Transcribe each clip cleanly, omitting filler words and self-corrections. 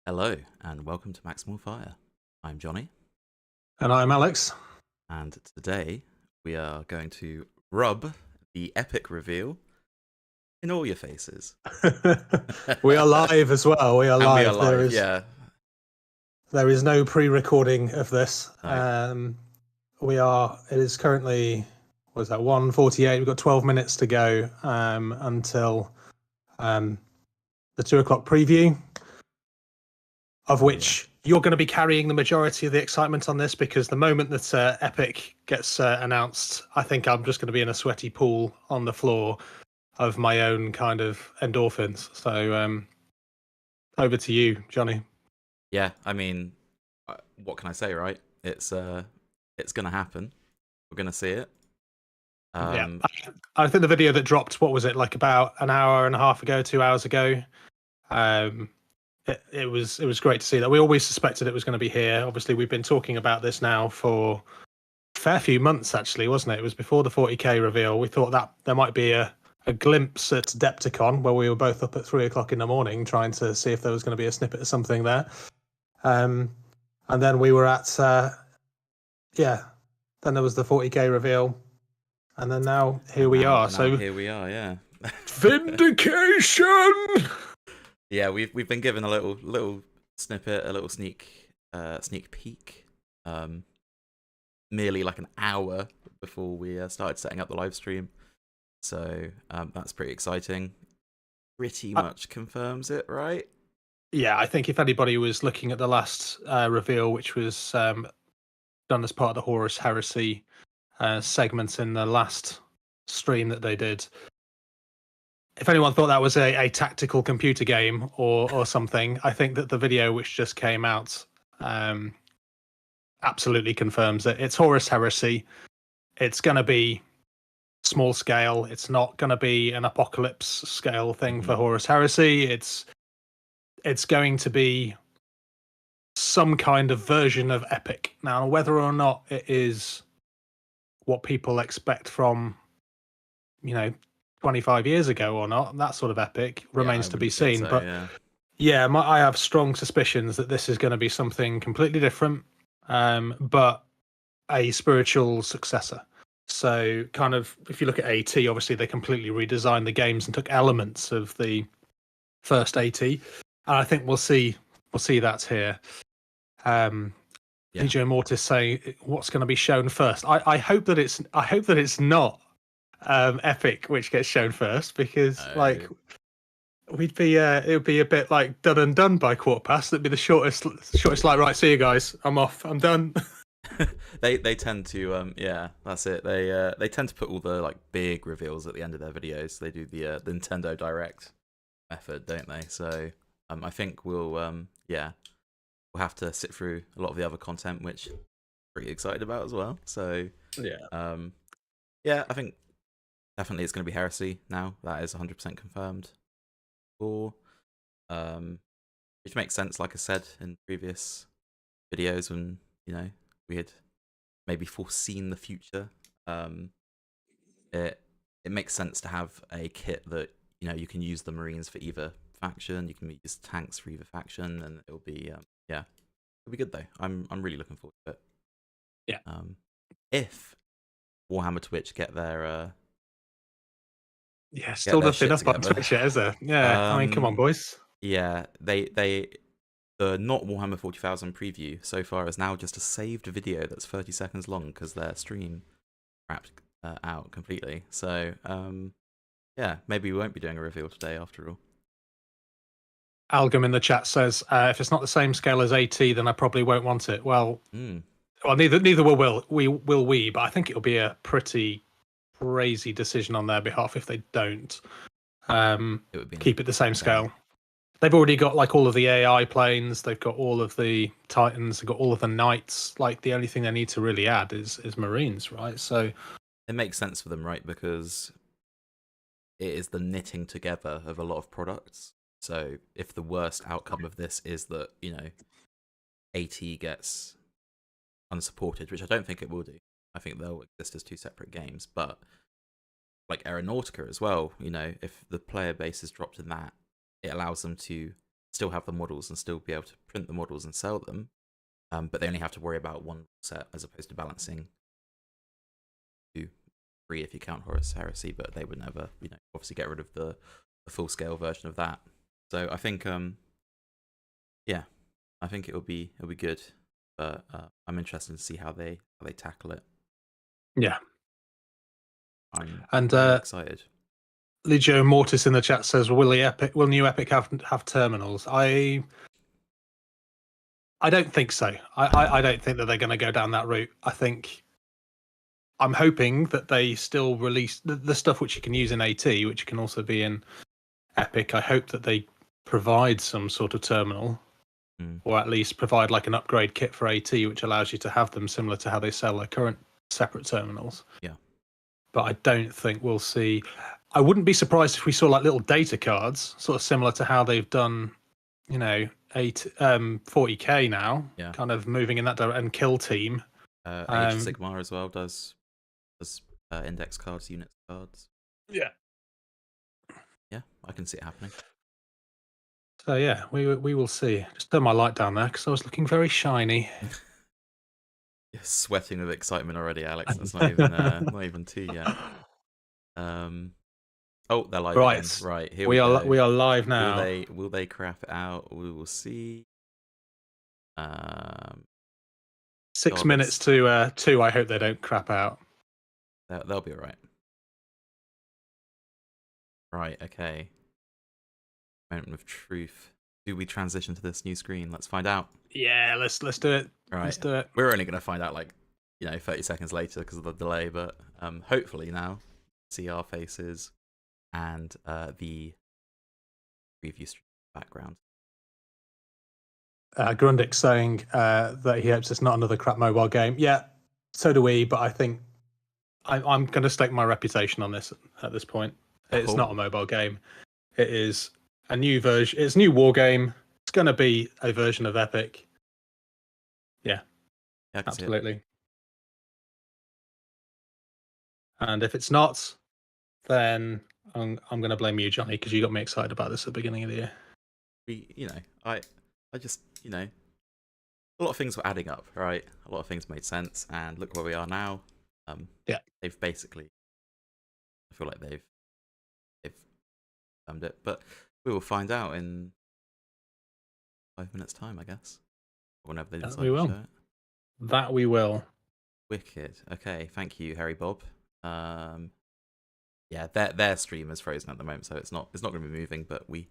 Hello and welcome to Maximal Fire. I'm Johnny. And I'm Alex. And today we are going to rub the epic reveal in all your faces. We are live as well. We are and live. We are live, yeah. There is no pre-recording of this. No. It is currently, what is that, 1:48. We've got 12 minutes to go until the 2 o'clock preview, of which you're going to be carrying the majority of the excitement on this, because the moment that Epic gets announced, I think I'm just going to be in a sweaty pool on the floor of my own kind of endorphins. So over to you, Johnny. Yeah, I mean, what can I say, right? It's going to happen. We're going to see it. Yeah, I think the video that dropped, what was it, like about an hour and a half ago, 2 hours ago? It was great to see that. We always suspected it was going to be here. Obviously, we've been talking about this now for a fair few months, actually, wasn't it? It was before the 40k reveal. We thought that there might be a glimpse at Depticon, where we were both up at 3 o'clock in the morning trying to see if there was going to be a snippet of something there. And then we were at, then there was the 40k reveal. And then now here we are. So here we are, yeah. Vindication. Yeah, we've been given a little snippet, a little sneak peek, merely like an hour before we started setting up the live stream. So that's pretty exciting. Pretty much confirms it, right? Yeah, I think if anybody was looking at the last reveal, which was done as part of the Horus Heresy segment in the last stream that they did, if anyone thought that was a tactical computer game or something, I think that the video which just came out absolutely confirms it. It's Horus Heresy. It's going to be small scale. It's not going to be an apocalypse scale thing for Horus Heresy. It's going to be some kind of version of Epic. Now, whether or not it is what people expect from, 25 years ago or not, that sort of Epic remains to be seen. So, but I have strong suspicions that this is going to be something completely different, but a spiritual successor. So kind of, if you look at AT, obviously they completely redesigned the games and took elements of the first AT. And I think we'll see that here. DJ Mortis saying what's going to be shown first. I hope that it's not Epic which gets shown first, because like it would be a bit like done and done by quarter past. It'd be the shortest like, right, see you guys, I'm off, I'm done. they tend to that's it. They tend to put all the like big reveals at the end of their videos. They do the Nintendo Direct method, don't they? So I think we'll have to sit through a lot of the other content, which I'm pretty excited about as well. So I think definitely it's going to be Heresy now. That is 100% confirmed. Which makes sense, like I said in previous videos, when we had maybe foreseen the future. It makes sense to have a kit that you can use the Marines for either faction, you can use tanks for either faction, and it'll be it'll be good though. I'm really looking forward to it. Yeah. If Warhammer Twitch get their still nothing up on Twitch yet, is there? Yeah, I mean, come on, boys. Yeah, the not Warhammer 40,000 preview so far is now just a saved video that's 30 seconds long because their stream wrapped out completely. So maybe we won't be doing a reveal today after all. Algam in the chat says, if it's not the same scale as AT, then I probably won't want it. Well, neither will we, but I think it'll be a pretty crazy decision on their behalf if they don't keep it the same scale. They've already got like all of the AI planes, they've got all of the Titans, they've got all of the Knights. Like the only thing they need to really add is Marines, right? So it makes sense for them, right? Because it is the knitting together of a lot of products. So if the worst outcome of this is that, AT gets unsupported, which I don't think it will do. I think they'll exist as two separate games. But like Aeronautica as well, if the player base is dropped in that, it allows them to still have the models and still be able to print the models and sell them, but they only have to worry about one set as opposed to balancing 2, 3 if you count Horus Heresy, but they would never, obviously get rid of the full scale version of that. So I think, yeah, I think it'll be good, but I'm interested to see how they tackle it. Yeah, I'm and excited. Legio Mortis in the chat says, "Will new Epic have terminals?" I don't think so. I don't think that they're going to go down that route. I'm hoping that they still release the stuff which you can use in AT, which can also be in Epic. I hope that they provide some sort of terminal, or at least provide like an upgrade kit for AT, which allows you to have them similar to how they sell their current separate terminals. Yeah. But I don't think we'll see. I wouldn't be surprised if we saw like little data cards, sort of similar to how they've done, 40k now, kind of moving in that direction. And Kill Team, Age of Sigmar as well does index cards, unit cards. Yeah, I can see it happening. So yeah, we will see. Just turn my light down there because I was looking very shiny. You're sweating with excitement already, Alex. That's not even not even 2 yet. Oh, they're live again. Right, here we go. We are live now. Will they crap it out? We will see. 6 minutes to 2. I hope they don't crap out. They'll be all right. Right. Okay. Moment of truth. Do we transition to this new screen? Let's find out. Yeah, let's do it. Right. Let's do it. We're only going to find out 30 seconds later because of the delay, but hopefully now see our faces and the preview stream background. Grundick saying that he hopes it's not another crap mobile game. Yeah, so do we. But I think I'm going to stake my reputation on this at this point. It's not a mobile game. It is a new version. It's a new war game. It's going to be a version of Epic. Yeah, absolutely. And if it's not, then I'm going to blame you, Johnny, because you got me excited about this at the beginning of the year. I just, a lot of things were adding up, right? A lot of things made sense, and look where we are now. They've basically, I feel like they've done it, but we will find out in 5 minutes' time, I guess. Whenever they decide to show it. That we will. Wicked. Okay, thank you, Harry Bob. Yeah, their stream is frozen at the moment, so it's not going to be moving, but we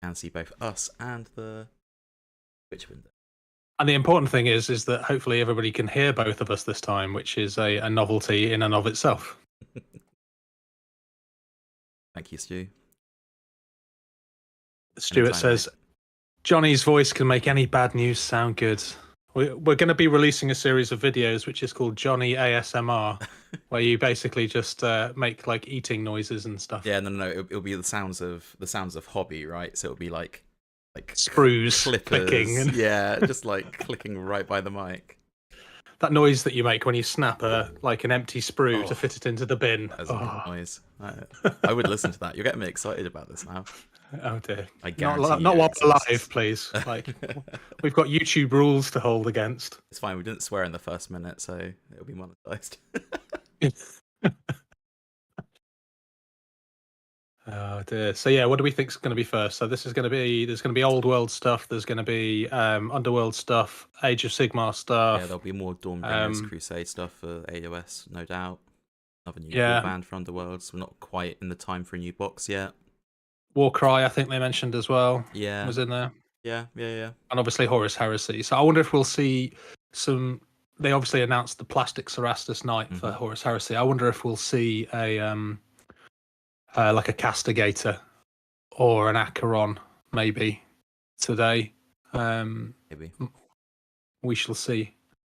can see both us and the Twitch window. And the important thing is that hopefully everybody can hear both of us this time, which is a novelty in and of itself. Thank you, Stu. Stewart says, Johnny's voice can make any bad news sound good. We're going to be releasing a series of videos which is called Johnny ASMR, where you basically just make like eating noises and stuff. Yeah, no. It'll be the sounds of hobby, right? So it'll be like screws clicking. And... yeah, just like clicking right by the mic. That noise that you make when you snap an empty sprue to fit it into the bin. That's a good noise. I would listen to that. You're getting me excited about this now. Oh dear! I guarantee not while we're live, please. We've got YouTube rules to hold against. It's fine. We didn't swear in the first minute, so it'll be monetized. Oh dear. So yeah, what do we think is going to be first? So there's going to be old world stuff. There's going to be underworld stuff, Age of Sigmar stuff. Yeah, there'll be more Dawnbringers Crusade stuff for AOS, no doubt. Another new band for Underworlds. We're not quite in the time for a new box yet. Warcry, I think they mentioned as well. Yeah, was in there. Yeah. And obviously Horus Heresy. So I wonder if we'll see some. They obviously announced the Plastic Cerastus Knight for Horus Heresy. I wonder if we'll see a like a Castigator or an Acheron maybe today. Maybe we shall see.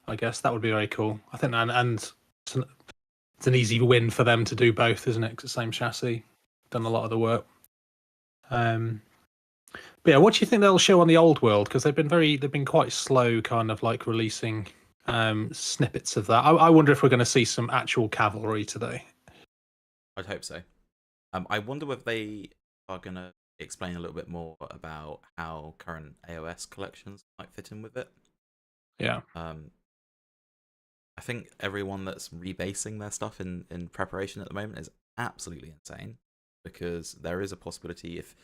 I guess that would be very cool. I think, and it's an easy win for them to do both, isn't it? 'Cause the same chassis, done a lot of the work. But yeah, what do you think they'll show on the old world? Because they've been quite slow, kind of like releasing snippets of that. I wonder if we're going to see some actual cavalry today. I'd hope so. I wonder whether they are going to explain a little bit more about how current AOS collections might fit in with it. Yeah. I think everyone that's rebasing their stuff in preparation at the moment is absolutely insane, because there is a possibility, if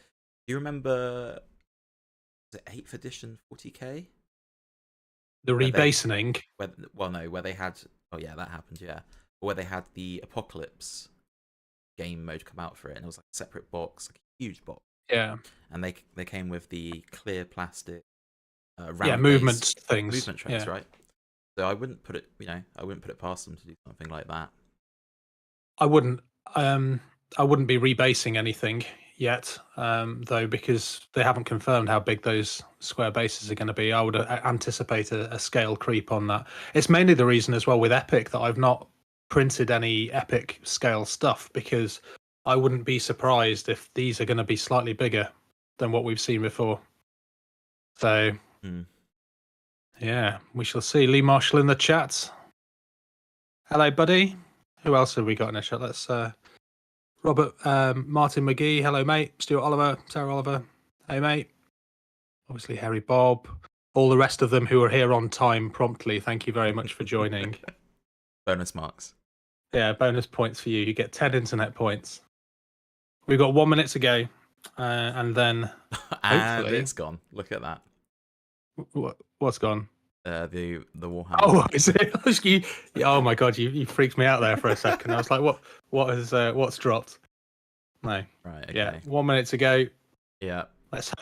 you remember, was it 8th edition 40k? The rebasing. Where they had, oh yeah, that happened, yeah. Where they had the Apocalypse game mode come out for it, and it was like a separate box, like a huge box. Yeah. And they came with the clear plastic movement things. Movement trays, right? So I wouldn't put it past them to do something like that. I wouldn't be rebasing anything yet, though, because they haven't confirmed how big those square bases are going to be. I would anticipate a scale creep on that. It's mainly the reason as well with Epic that I've not printed any Epic scale stuff, because I wouldn't be surprised if these are going to be slightly bigger than what we've seen before. So, yeah, we shall see. Lee Marshall in the chat. Hello, buddy. Who else have we got in the chat? Let's Robert Martin McGee. Hello, mate. Stuart Oliver, Sarah Oliver. Hey, mate. Obviously, Harry Bob. All the rest of them who are here on time promptly. Thank you very much for joining. Bonus marks. Yeah, bonus points for you. You get 10 internet points. We've got 1 minute to go, and then and it's gone. Look at that. What's gone? The Warhammer. Oh, is it? Oh my god, you freaked me out there for a second. I was like, what's dropped? No. Right. Okay. Yeah. 1 minute to go. Yeah.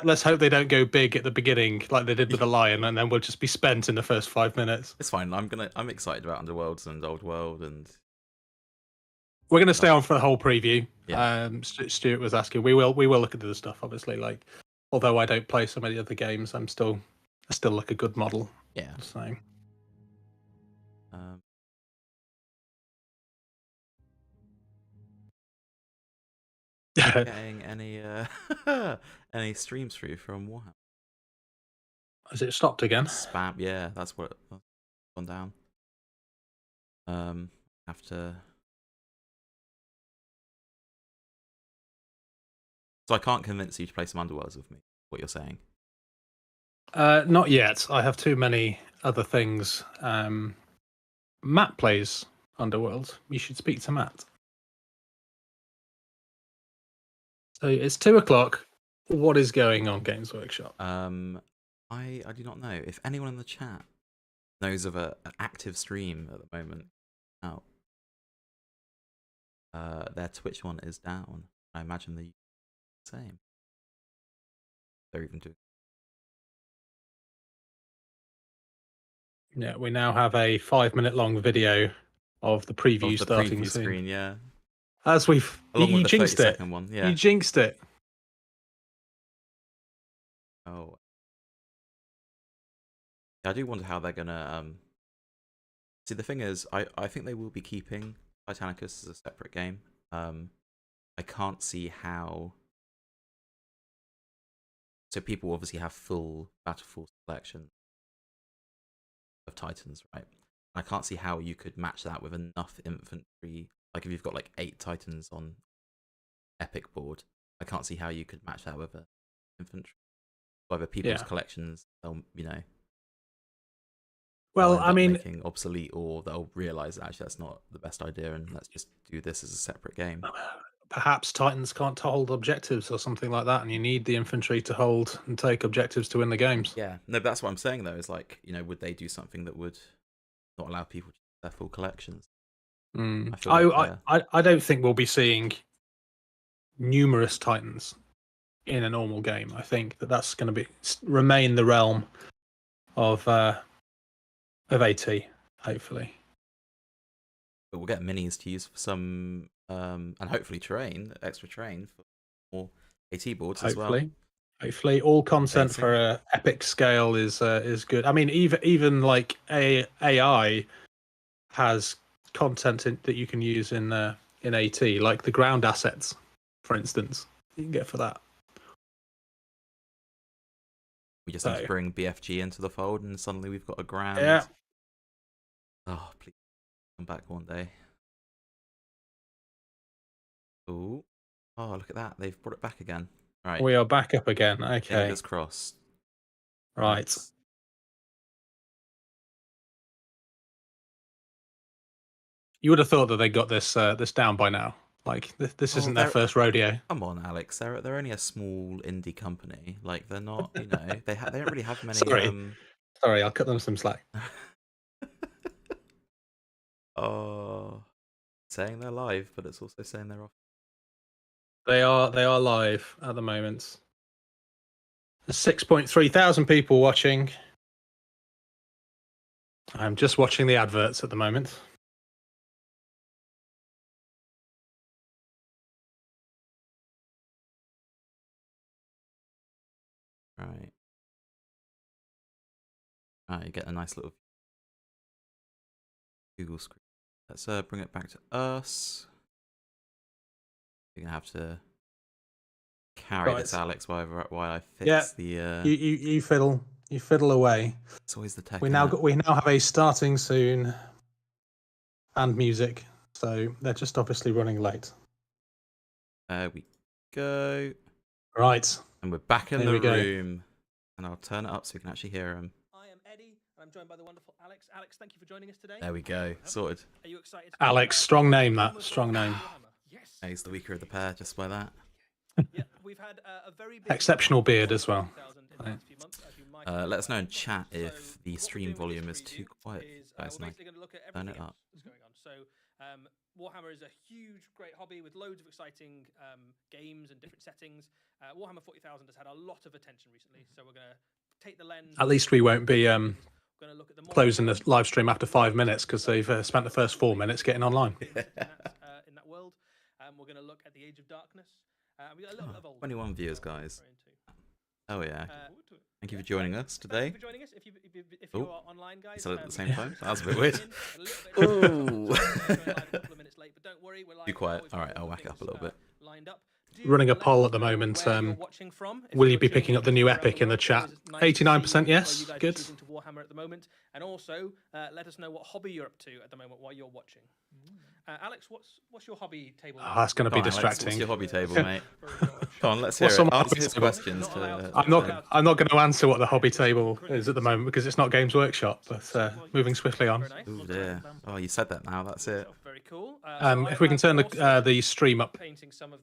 Let's hope they don't go big at the beginning like they did with the Lion, and then we'll just be spent in the first 5 minutes. It's fine. I'm excited about Underworlds and Old World, and we're going to stay on for the whole preview. Yeah. Stuart was asking. We will look at the stuff, obviously. Like, although I don't play some of the other games, I still look a good model. Yeah. So. Getting any streams through from Warhammer? Has it stopped again? Spam. Yeah, that's what it's gone down. Have to. So I can't convince you to play some Underworlds with me. What you're saying? Not yet. I have too many other things. Matt plays Underworld. You should speak to Matt. So it's 2:00. What is going on, Games Workshop? I do not know. If anyone in the chat knows of an active stream at the moment out, their Twitch one is down. I imagine the same. They're even doing. Yeah, we now have a 5-minute long video of the preview starting preview soon. Screen, yeah. As we've you jinxed it. One, yeah. You jinxed it. Oh. I do wonder how they're gonna see. The thing is, I think they will be keeping Titanicus as a separate game. I can't see how. So people obviously have full Battleforce collection of Titans, right? I can't see how you could match that with enough infantry. Like if you've got like 8 Titans on Epic board, I can't see how you could match that with an infantry. Whether people's collections, they'll Well, I mean, making obsolete, or they'll realize that actually that's not the best idea, and let's just do this as a separate game. Perhaps Titans can't hold objectives or something like that, and you need the infantry to hold and take objectives to win the games. Yeah, no, but that's what I'm saying though. Is like, would they do something that would not allow people to use their full collections? I don't think we'll be seeing numerous Titans in a normal game. I think that's going to remain the realm of AT, hopefully. But we'll get minis to use for some, and hopefully extra terrain for more AT boards as well. Hopefully, all content for epic scale is good. I mean, even like AI has content that you can use in AT, like the ground assets, for instance. You can get for that. We just need to bring BFG into the fold, and suddenly we've got a ground. Yeah. Oh, please come back one day. Ooh. Oh, look at that. They've brought it back again. Right. We are back up again. Okay. Fingers crossed. Right. You would have thought that they got this down by now. Like this isn't their first rodeo. Come on, Alex. They're only a small indie company. Like they're not. You know, they don't really have many. Sorry, I'll cut them some slack. Oh, saying they're live, but it's also saying they're off. They are live at the moment. There's 6.3 thousand people watching. I'm just watching the adverts at the moment. Right. You get a nice little Google screen. Let's bring it back to us. You're gonna have to carry this, Alex, while I fix the. You fiddle away. It's always the tech. We now have a starting soon, and music, so they're just obviously running late. There we go. Right. And we're back in the room, and I'll turn it up so you can actually hear him. I am Eddie, and I'm joined by the wonderful Alex. Alex, thank you for joining us today. There we go. Sorted. Are you excited? Alex, strong name that. Strong name. Yes. He's the weaker of the pair, just by that. Yeah, we've had a very exceptional beard as well. Let us know in chat if the stream volume is too quiet. Guys, we're basically going to look at turn everything it up. that's going on. So, Warhammer is a huge, great hobby with loads of exciting games and different settings. Warhammer 40,000 has had a lot of attention recently, so we're going to take the lens. At least we won't be closing the live stream after 5 minutes because they've spent the first 4 minutes getting online. In that world, we're going to look at the Age of Darkness. We got a little bit of old 21 viewers, guys. Oh yeah. Thank you for joining us today. Thank you for joining us. If you're online, guys. Said it at the same time. That was a bit weird. Ooh. Too quiet. All right, I'll whack it up a little bit. Running a poll at the moment. Will you be picking up the new Epic in the chat? 89% yes. Good. Warhammer at the moment, and also let us know what hobby you're up to at the moment while you're watching. Alex, what's your hobby table? Oh, that's going to be distracting. What's your hobby table, mate? Come on, let's hear it. Answer his questions. I'm not going to answer what the hobby table is at the moment because it's not Games Workshop. But moving swiftly on. Oh dear. Oh, you said that now. That's it. Very cool. If we can turn the stream up.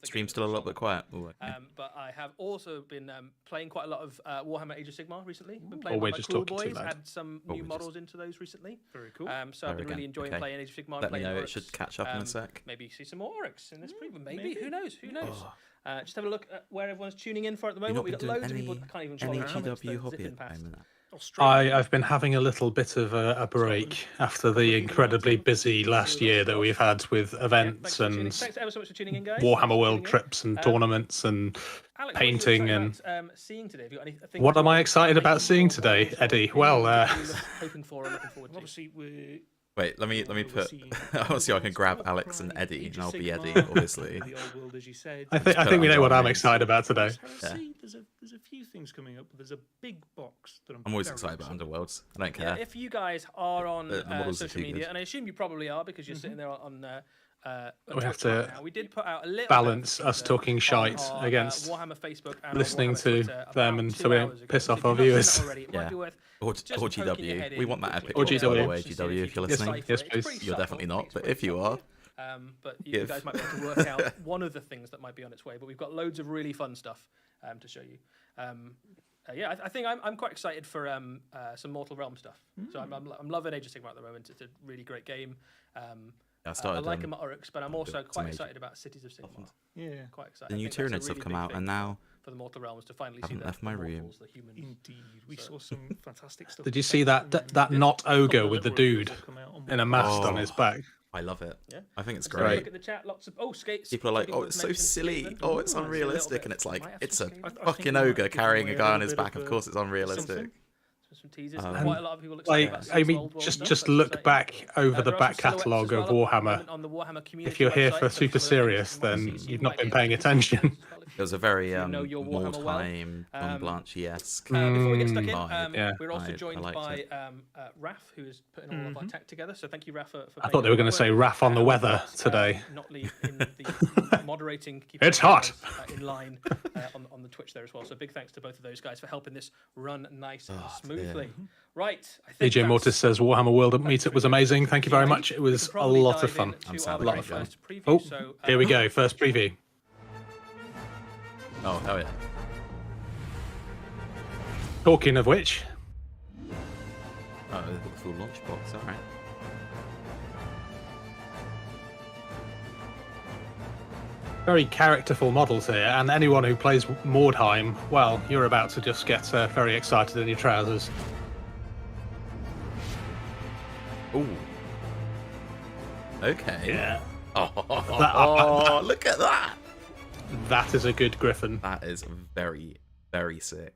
Stream's still a little bit quiet. Ooh, okay. But I have also been playing quite a lot of Warhammer Age of Sigmar recently. Been Or we're just talking too boys. loud. Had some new models into those recently. Very cool. So I've been really enjoying playing Age of Sigmar. Let me know. It should catch up in a sec. Maybe see some more Oryx in this preview. Maybe. Who knows? Who knows? Just have a look at where everyone's tuning in for at the moment. We've got loads of people that can't even any GW hobby at the moment. I've been having a little bit of a break after the incredibly busy last year that we've had with events and thanks ever so much for tuning in, guys. Warhammer World trips and tournaments and Alex, painting and. Seeing today? Have you got anything What am I excited about seeing today, Eddie? Well, hoping for and looking forward to. Obviously, we're. Wait, let me put. Obviously, I can grab Alex and Eddie, and I'll be Eddie, obviously. I think we know what I'm excited about today. There's a few things coming up. There's a big box that I'm always excited about Underworlds. I don't care. Yeah, if you guys are on social media, good. and I assume you probably are because you're sitting there on. We have to we did put out a little balance us talking shite against Warhammer Facebook and listening Warhammer to them, and so we don't piss off our viewers. Yeah. Or GW. We want that epic. Or GW. By the way, GW, if you're listening. Yes, please. You're definitely not, but if you are. But you guys might be able to work out one of the things that might be on its way. But we've got loads of really fun stuff to show you. I think I'm quite excited for some Mortal Realm stuff. So I'm loving Age of Sigmar at the moment. It's a really great game. I like them at Oryx, but I'm also quite excited about Cities of Sigmar. Yeah, quite excited. The new Tyranids have come out, and now for the Mortal Realms to finally see haven't left my room. Indeed, we saw some fantastic stuff. Did you see that not ogre with the dude in a mast on his back? I love it. Yeah. I think it's Look great. at the chat. Lots of skates. People are like, "Oh, it's so silly. Oh, it's unrealistic," and it's like, it's a fucking ogre carrying a guy on his back. Of course, it's unrealistic. Some teasers. Quite a lot of people excited about I mean, just look back over the back catalogue of Warhammer. On the Warhammer community If you're here website, for super serious, then you've not been paying attention. It was a very know your Warhammer well. Wartime, Don Blanche-esque. Before we get stuck in, vibe. we're also I joined liked by it. Raf, who is putting all of our tech together. So thank you, Raf, for I thought they were going to say Raf on the weather today. Not leave in the moderating. It's hot. In line on the Twitch there as well. So big thanks to both of those guys for helping this run nice and smoothly. Right. I think DJ Mortis says Warhammer World Meetup was amazing. Thank you very much. It was a lot of fun. I'm A lot of fun. Preview, Oh, so, here we go. First preview. Oh, hell yeah. Talking of which, Oh, they've got the full launch box, alright. very characterful models here, and anyone who plays Mordheim, well, you're about to just get very excited in your trousers. Ooh. Okay. Yeah. Oh, look at that! That is a good Griffin. That is very, very sick.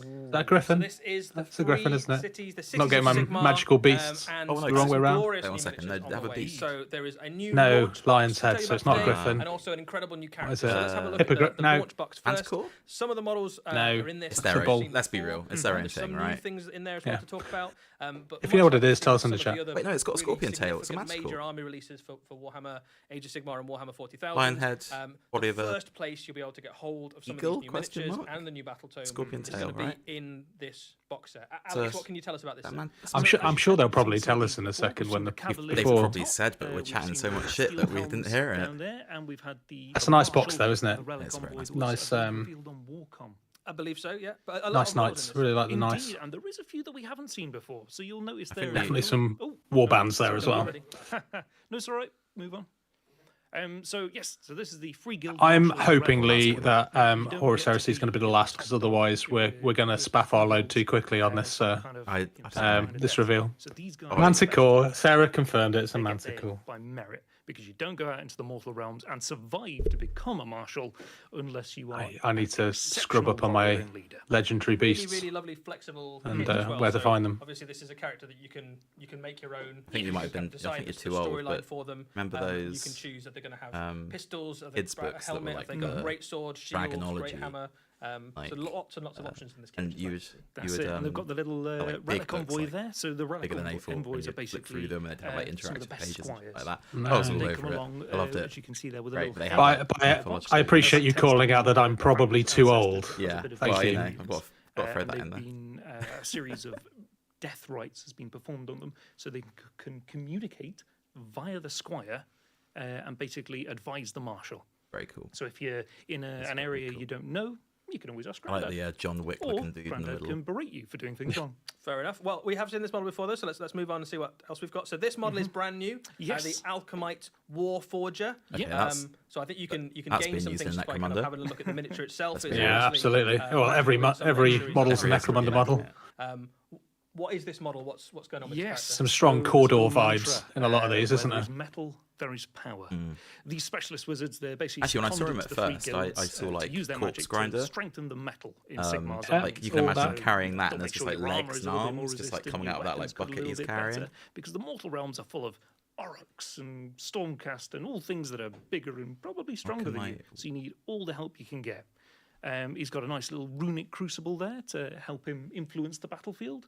Is that Griffin? So this is the That's a Griffin, isn't it? Cities, the Not getting my Sigmar, magical beasts. and Oh, no, some wrong way round. glorious Wait 1 new second, miniatures they on have the a way. beak. So there is a new No, launch lion's box to head, tell you so it's about not today, Griffin. and also an incredible new character. is So it? let's have a look at the No. launch box first. Manticore? Some of the models No. are in this. It's their Sobel. own. Let's be real. It's their own There's some thing, new right? things in there as well Yeah. to talk about. But If you know what much it like is, tell us in the some of chat. other Wait, no, it's got a really scorpion tail. It's a significant Manticore. major army releases for Warhammer Age of Sigmar and Warhammer 40,000. Lionhead, body the of a first place you'll be able to get hold of some eagle? of these new Question miniatures mark? and the new battle tome Scorpion is tail, going to be right? in this box set. Alex, So- what can you tell us about this? That man. I'm sure they'll probably tell us in a second when the They've before. probably said, but we're chatting so much shit that we didn't hear it. That's a nice box though, isn't it? It's very nice. Nice, I believe so, yeah. But a lot nice of models knights. in this. Really like the nice. Indeed, and there is a few that we haven't seen before, so you'll notice I there think Definitely we- some Oh, war bands there as well. Already. no, it's all right. Move on. So yes, so this is the free guild. I'm marshal hoping, rebel Lee, last that one. You don't Horus get to Heresy is going to be the last, because otherwise we're going to spaff our load too quickly on this this reveal. So these guys Manticore. Sarah confirmed it. It's a they get there Manticore. by merit, because you don't go out into the mortal realms and survive to become a marshal unless you are. I need to scrub up on my legendary Really, beasts really lovely, flexible. and kit as well. where to So find them. Obviously, this is a character that you can make your own. I think you might have been. I decide think you're the too old, storyline but for them. remember You those can choose that they're going to have pistols, have they kids' got a books that were helmet, like have they got the great sword, shield, great Dragonology, hammer. So lots and lots of options in this kit. and which is you nice. would That's it, and they've got the little like big relic books, envoy like there. So the relic bigger than A4, envoys and are you'd flip basically through them and they'd have like some of the interactive best pages and shit squires. like that. No. I was all They over come it. along, I loved as it. you can see there with a Great, little they helmet. have I appreciate you calling out that I'm probably too old. Yeah, Thank well, you. know, I've got to throw that in there. Been, a series of death rites has been performed on them, so they can communicate via the squire and basically advise the marshal. Very cool. So if you're in an area you don't know, you can always ask I like Grandad. the John Wick Or looking dude in the Grandad middle. can berate you for doing things wrong. Fair enough. Well, we have seen this model before, though, so let's move on and see what else we've got. So this model is brand new. Yes. The Alchemite Warforger. Okay, that's- So I think you can that's gain been some used in things by kind of Necromunda. having a look at the miniature itself. That's It's been Yeah, obviously, absolutely. Well, every some every luxuries model's an and Every Necromunda model. What is this model? What's going on with Yes. this Some strong So Cawdor it's a vibes mantra, in a lot of these, where isn't there's there? metal, there is power. These specialist wizards, they're basically Actually, when I saw him seconded at to the free first, I guilds, saw, to like, use their corpse magic grinder. to strengthen the metal in Sigmar's Yeah. Like you can All imagine that. carrying that, They'll and there's make just sure like your armor legs is and a little bit more arms, just like resistant, coming your out of that weapons like got a bucket little he's bit carrying. better, because the mortal realms are full of Aurochs and Stormcast and all things that are bigger and probably stronger than you. So you need all the help you can get. He's got a nice little runic crucible there to help him influence the battlefield.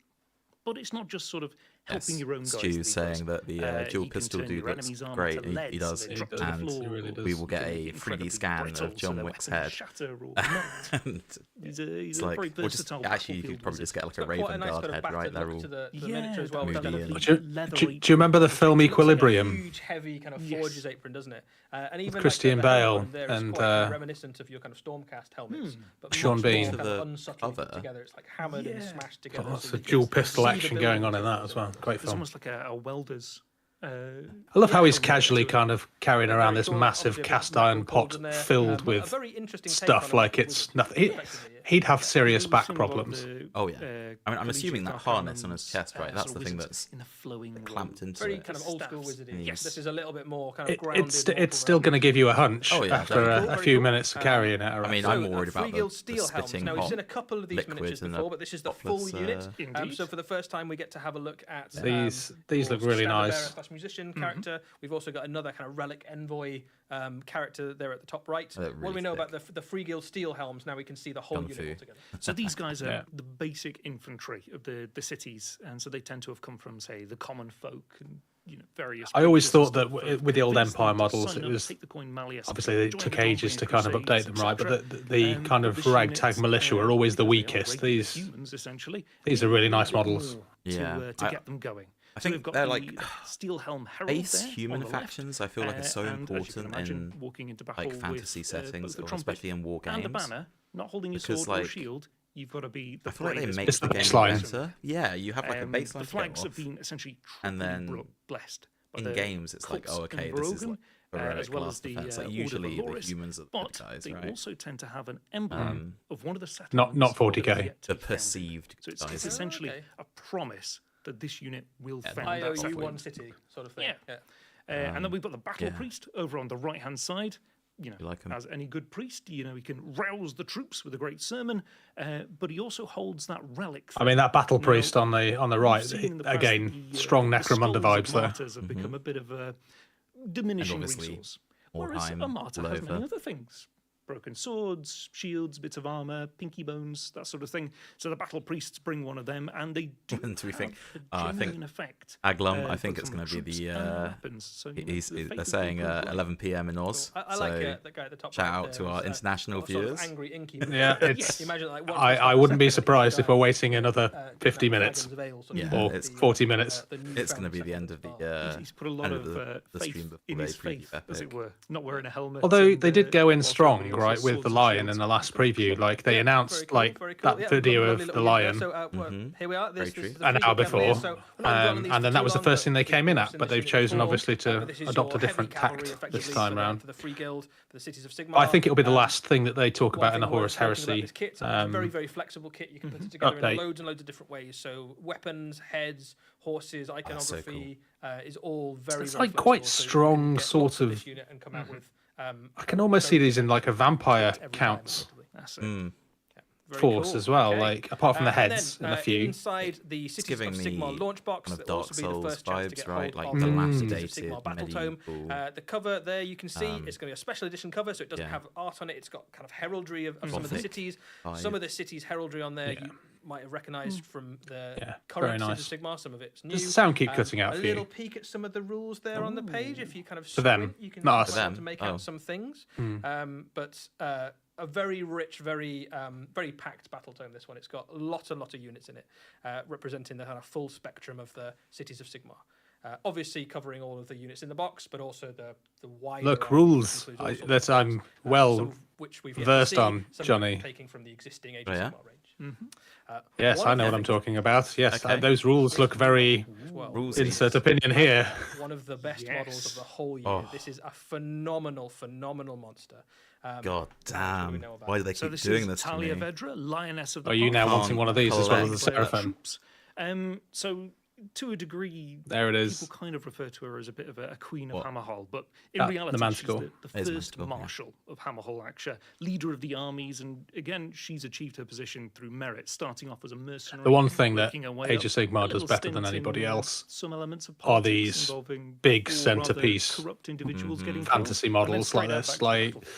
But it's not just sort of helping your own guys. Stu's that he saying does. that the He dual can pistol turn dude your looks enemy's armor great. to He lead, does, so they drop to the and floor. He really does. we will get They a can be 3D incredibly scan brittle, of so John their Wick's weapons head. shatter or melt. And He's it's a like, very or just, versatile actually, you could battlefield probably just get like It's a got quite a Raven nice Guard kind of head, battered right? They're look all to the miniature as well. moody Done and- Do you remember the film It looks like a Equilibrium? huge, heavy kind of Forge's apron, doesn't it? And even Christian like the helmet Bale on there is and, quite kind of reminiscent of your kind of Stormcast helmets, but Sean much more Bean. kind of The unsubtly put cover. together. It's like hammered and Yeah. smashed together. Lots so of you dual can pistol see the action building going on in materials that as of well. it. Great It's film. almost like a welder's. I love how he's Yeah, casually to it. kind of carrying around Very this cool. massive Obviously, cast Mccoll iron pot in there. filled A with very interesting take stuff on like it it's with- nothing. effectively, he'd have serious We've back seen a lot of problems. the, Oh yeah. I mean, I'm collegiate assuming that Dark harness on his Elves, chest, right? That's sort the of thing wizards that's in a flowing clamped robe. into Very it. kind of old school Staffs. wizarding. Yes. This is a little bit more kind of grounded. It's mortal still realm. going to give you a hunch Oh, yeah, after definitely. a Very few cool. minutes of carrying it. I mean, So, I'm more worried about Free-Guild the steel helms. spitting Now, we've hot seen a couple of these liquid miniatures and before, but this is the full topless, unit. Indeed. So for the first time, we get to have a look at These your look really standard nice. bearer / musician character. We've also got another kind of relic envoy character there at the top right. They look What do really we know thick. about the Free Guild steel helms? Now we can see the whole Gun unit fu. altogether. So these guys are Yeah. the basic infantry of the cities, and so they tend to have come from, say, the common folk and various. I always creatures and thought that stuff. with the old Convince them Empire to models, sign it up, was take the coin malleus, obviously it join took the ages to kind of Grimbarian update them, right? Crusades, But the kind of this ragtag unit, militia were always the because they are weakest. regular These humans, essentially. these are really nice models. To I- get them going. I So think we've got they're the like Steel Helm Herald base there human on the left. factions. I feel like are so And as you can important imagine, in walking into battle like fantasy with, settings, both the or trumpet especially in war and the games. banner, not holding your Because, sword or like, shield. You've got to be the I feel like they bravest make It's the the game baseline. better. Yeah, you have like a baseline The to flags go have off. been essentially And then blessed. by in the games, it's like, cults oh, okay, and this is Brogan, like heroic as well last as the defense. Like Order usually the Valoris, humans are the but good guys, they right? also tend to have an emblem of one of the settlements. Not 40K. that have yet to The be founded. perceived So it's guys. essentially okay. a promise that this unit will Yeah, found I that owe you settlement. one city, sort of thing. Yeah. And then we've got the battle yeah. priest over on the right hand side. You like 'em. as any good priest, he can rouse the troops with a great sermon, but he also holds that relic. I mean, that battle Now, priest on the we've right, seen in the past again, that the, strong the necromunda skulls of vibes there. martyrs have become a bit of a diminishing obviously, resource. Whereas a Warhammer martyr all has many over. other things. Broken swords, shields, bits of armor, pinky bones, that sort of thing. So the battle priests bring one of them, and they do And do we think- have I a think genuine effect. Aglum, I both think it's on going to be troops the. and weapons. So, They're saying 11 p.m. in Oz. I so like that guy at the top. shout right out there to who's, our international got a sort of viewers. angry innkeeper. Yeah, Yes, it's. imagine like once I we wouldn't be start surprised if we're die, waiting another getting 50 out minutes Flagons of Ale, sort Yeah, of or the, it's 40 minutes. the It's going to newfound be the end of second the. He's put a lot end of the faith stream before in they his preview faith, as it Epic. were, not wearing a helmet. Although and, they did go in whilst strong, everybody right, else's with the swords and lion shields in the are last very preview. clean. Like they very announced, cool, like very cool. that Yeah, video lovely of little the unit there. lion So, here we are. Very This true. is the an Free hour Guild Cavaliers. before, So we're not dwelling on these and then for that too was the long, first but thing they we've came in seen at. But this they've unit chosen, before. obviously, to This is adopt a your heavy different cavalry, tact effectively, this time for round. for the Free Guild, for the cities of Sigmar. I think it'll be the last thing that they talk One about in the thing Horus worth noting about Heresy this kit, it's a very, very flexible kit. You can put it together update. in loads and loads of different ways. So weapons, heads, horses, iconography is all very. It's very like quite flexible, so you can strong get sort lots of- this unit and come out with. I can almost see these in like a vampire every time, counts effectively. That's it. Very force cool. as well. Okay. Like apart from the And heads then, and a few. inside the Cities giving of me Sigmar launch box, kind of that'll also Dark be the Souls first chance to vibes, get right? hold Like of the the Cities of dilapidated Sigmar Battle Tome. medieval. The cover there you can see it's going to be a special edition cover, so it doesn't Yeah. have art on it. It's got kind of heraldry of some of the Gothic cities. vibe. Some of the cities' heraldry on there you might have recognised from the Yeah, current very Cities of Sigmar. Some of it's new. Does the sound keep cutting out a for little you? peek at some of the rules there on the page. If you kind of For them, squint, you can not us. start For to them, make oh. out some things. But a very rich, very very packed battle tome. This one, it's got a lot of units in it, representing the kind of full spectrum of the Cities of Sigmar. Obviously covering all of the units in the box, but also the wider. Look, army, which rules includes all sorts of that I'm rules, some well of which we've yet to versed see, on, some of Johnny. them taking from the existing Age Oh, of yeah? Sigmar range. Yes, One I of know what the- I'm talking about. Yes, Okay. those rules look very. as well. Rules. Insert opinion here. One of the best models of Yes. the whole year. Oh. This is a phenomenal monster. God what do we damn! know about Why it? do they So keep this doing is this to Talia me? Vedra, Lioness of the Are you now Path. wanting one of these as well as the collect Seraphim? Troops. So to a degree, There it is. people kind of refer to her as a bit of a queen of What? Hammerhall, but in Ah, the reality, she's Manticore. the It is first Manticore, yeah. marshal of Hammerhall Acture, leader of the armies, and again, she's achieved her position through merit, starting off as a mercenary. The one thing that working her way Age of up, a Sigmar does little better than stint anybody in, else some elements of are politics these involving big four rather centerpiece corrupt individuals getting fantasy killed, and then models like straight out this, back to the like battlefield.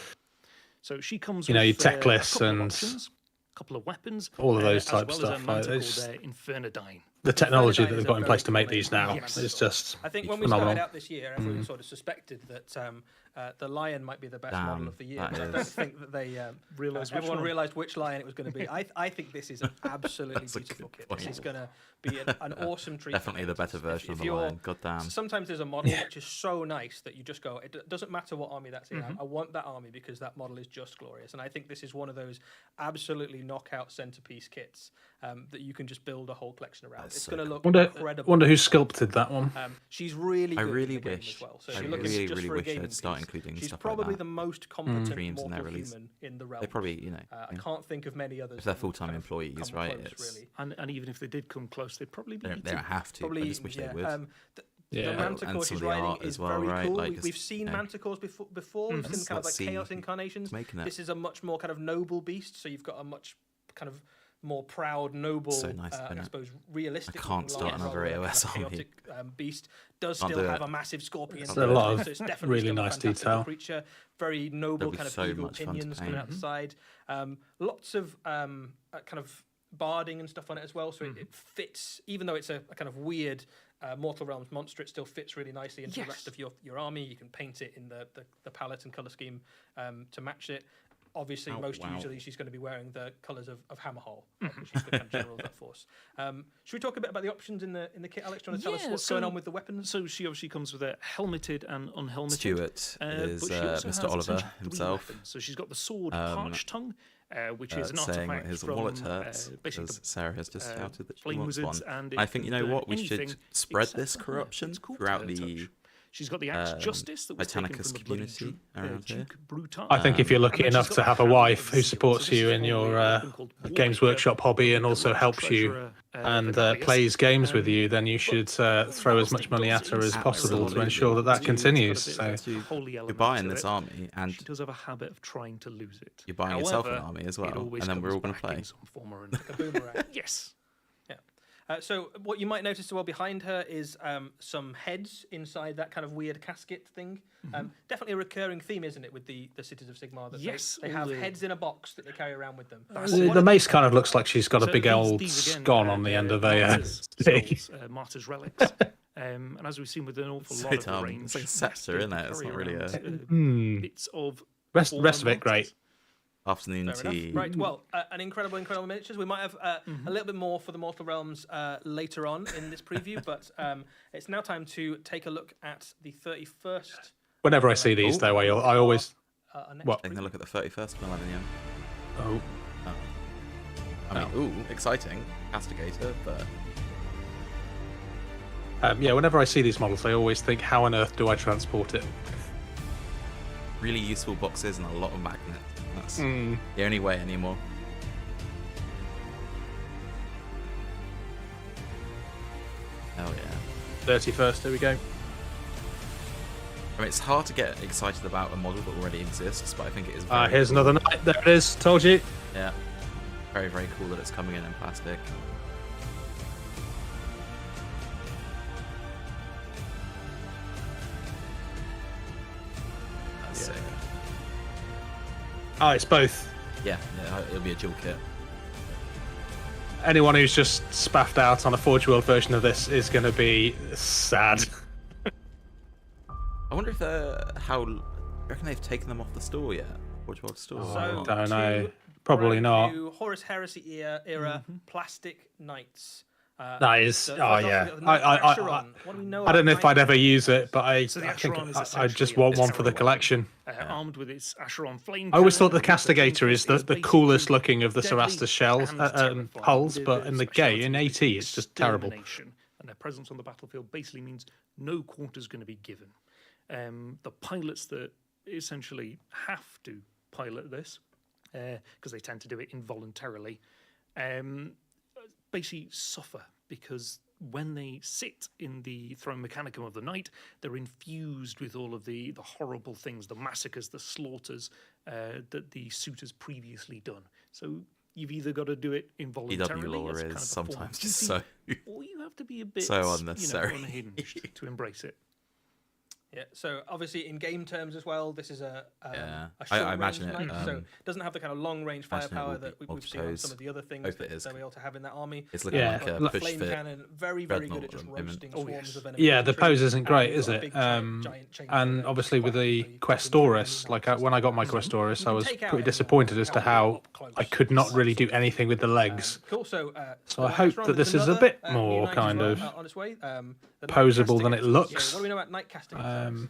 So she comes you know, with your tech a lists couple of and options, couple of weapons, all of those as type well stuff, As a like, manticore it's- there, Infernodyne. the technology Infernodyne that is they've a got in very place to cool make name. these now Yes. is just I think when we phenomenal. started out this year, everyone sort of suspected that the lion might be the best Damn, model of the year. that But I is- don't think that they Realised which everyone one. realised which lion it was going to be. I think this is an absolutely That's a beautiful good kit. This point. is going to be an awesome treat. for Definitely the better collectors. version of If the you're- lion. God damn. Sometimes there's a model which is so nice that you just go, it doesn't matter what army that's in. I want that army because that model is just glorious. And I think this is one of those absolutely knockout centerpiece kits that you can just build a whole collection around. That's It's so going to look Wonder, incredible. wonder who sculpted that one. She's really I good really in the game wish. as well. So I if you're looking really, just really for a wish they gaming had starting including she's stuff probably like the that. most competent Streams in their mortal release. human in the realm. They probably, I can't think of many others. if they're that full-time kind of employees, come right? close, really. And even if they did come close, they'd probably be They don't have to. Probably, I just wish they would. The Yeah. Manticore And she's some of the riding art is as well, very right? cool. Like We've just, seen Manticores before. We've seen kind of like Let's see Chaos who's incarnations. making it. This is a much more kind of noble beast, so you've got a much kind of more proud, noble, So nice, I isn't it? suppose, realistic. I can't start looking another rather than a AOS kind of army. chaotic, beast does Can't still do have it. a massive scorpion. There's a lot of so it's definitely really still a nice fantastic detail. creature. Very noble, There'll be kind of so eagle much fun to pinions coming paint. out the side. Lots of kind of barding and stuff on it as well, so it fits. Even though it's a kind of weird Mortal Realms monster, it still fits really nicely into the rest of your army. You can paint it in the palette and color scheme to match it. Obviously, usually she's going to be wearing the colours of Hammerhall. She's the kind of general of that force. Should we talk a bit about the options in the kit, Alex? Do you want to tell us what's going on with the weapons? So she obviously comes with a helmeted and unhelmeted. Stewart is but she also has Mr. Oliver essentially three himself. weapons. So she's got the sword Parch Tongue, which is an saying artifact that his from wallet hurts basically because Sarah has just shouted that she Flame wants Wizards, one. and it I think, you can know burn what, we should anything spread except this for fire. corruption It's called throughout Turtle the Touch. She's got the Axe Justice that was taken Titanicus from the bloody community around here. Duke Brutal. I think if you're lucky And then enough she's to got have a the wife Hammer who of supports Steel. you So in this is your formerly a weapon called Games Warrior, Workshop hobby and the also corrupt helps you treasurer, and Venarius. plays games with you, then you should throw as much money at her as possible to ensure that continues. So You're buying this army and she does have a habit of trying to lose it. you're buying yourself an However, army as it well, always and then we're all comes going to back play. in some form or another. A boomerang. Yes. So what you might notice as well behind her is some heads inside that kind of weird casket thing. Definitely a recurring theme, isn't it, with the Cities of Sigmar? That Yes, they all have the- heads in a box that they carry around with them. the mace kind of looks like she's got a So big these- old these again, scone on the end of a martyrs' stick. skulls, martyrs' relics. And as we've seen with an awful lot of the range, It's like a scepter, isn't it? It's carry not really around, bits of Rest former of it, great. afternoon Fair tea. enough. Right, well, an incredible miniatures. We might have a little bit more for the Mortal Realms later on in this preview, but it's now time to take a look at the 31st. Whenever I see these, though, I always. What? Taking a look at the 31st Millennium. Oh, I mean, ooh, exciting. Castigator, but yeah. Whenever I see these models, I always think, how on earth do I transport it? really useful boxes and a lot of magnets. That's the only way anymore. Hell yeah. 31st. Here we go. I mean, it's hard to get excited about a model that already exists, but I think it is very Here's cool. another night. There it is. Told you. Yeah. Very, very cool that it's coming in plastic. That's sick. Oh, it's both. Yeah, it'll be a dual kit. Anyone who's just spaffed out on a Forge World version of this is going to be sad. I wonder if I reckon they've taken them off the store yet? Forge World store? So don't know. two Probably brand not. new Horus Heresy era plastic knights. That is. So Oh first yeah. off, we've got the Knight Acheron. What do we know I don't know about if I'd Knight ever use it, but I So the think Acheron is I just essentially a want one for the visceral collection. armed with its Acheron flame. I always thought the cannon, Castigator is the basically coolest looking of the deadly Cerastus shells and terrifying. hulls, The but in the Gay in AT speciality it's just terrible. extermination, and their presence on the battlefield basically means no quarter's going to be given. The pilots that essentially have to pilot this, because they tend to do it involuntarily, basically suffer because when they sit in the throne mechanicum of the night, they're infused with all of the horrible things, the massacres, the slaughters that the suit has previously done. So you've either got to do it involuntarily, EW lore as kind of is a form of sometimes just duty, so or you have to be a bit so unnecessary. unhinged to embrace it. Yeah, so obviously in game terms as well, this is a Yeah. short I imagine range it, knight, so it doesn't have the kind of long range imagine it firepower will that be we've seen on some multi-pose. of the other things Hope it that is. they'll be able to have in that army. It's looking Yeah, like a But push flame fit. cannon, very good dreadnought at just at the moment. roasting Oh, swarms yes. of enemy Yeah, the infantry. pose isn't great, You've is got a it? big giant chain And cannon obviously with the chopping Questoris, through like when I got my enemies. Questoris, You I can was take out pretty anyone disappointed as to without how up close. I could not really do anything with the legs. Cool. So, So I hope that this is a bit more kind of on its way. The Knight posable than it Castigator. looks. So what do we know about Knight Casting?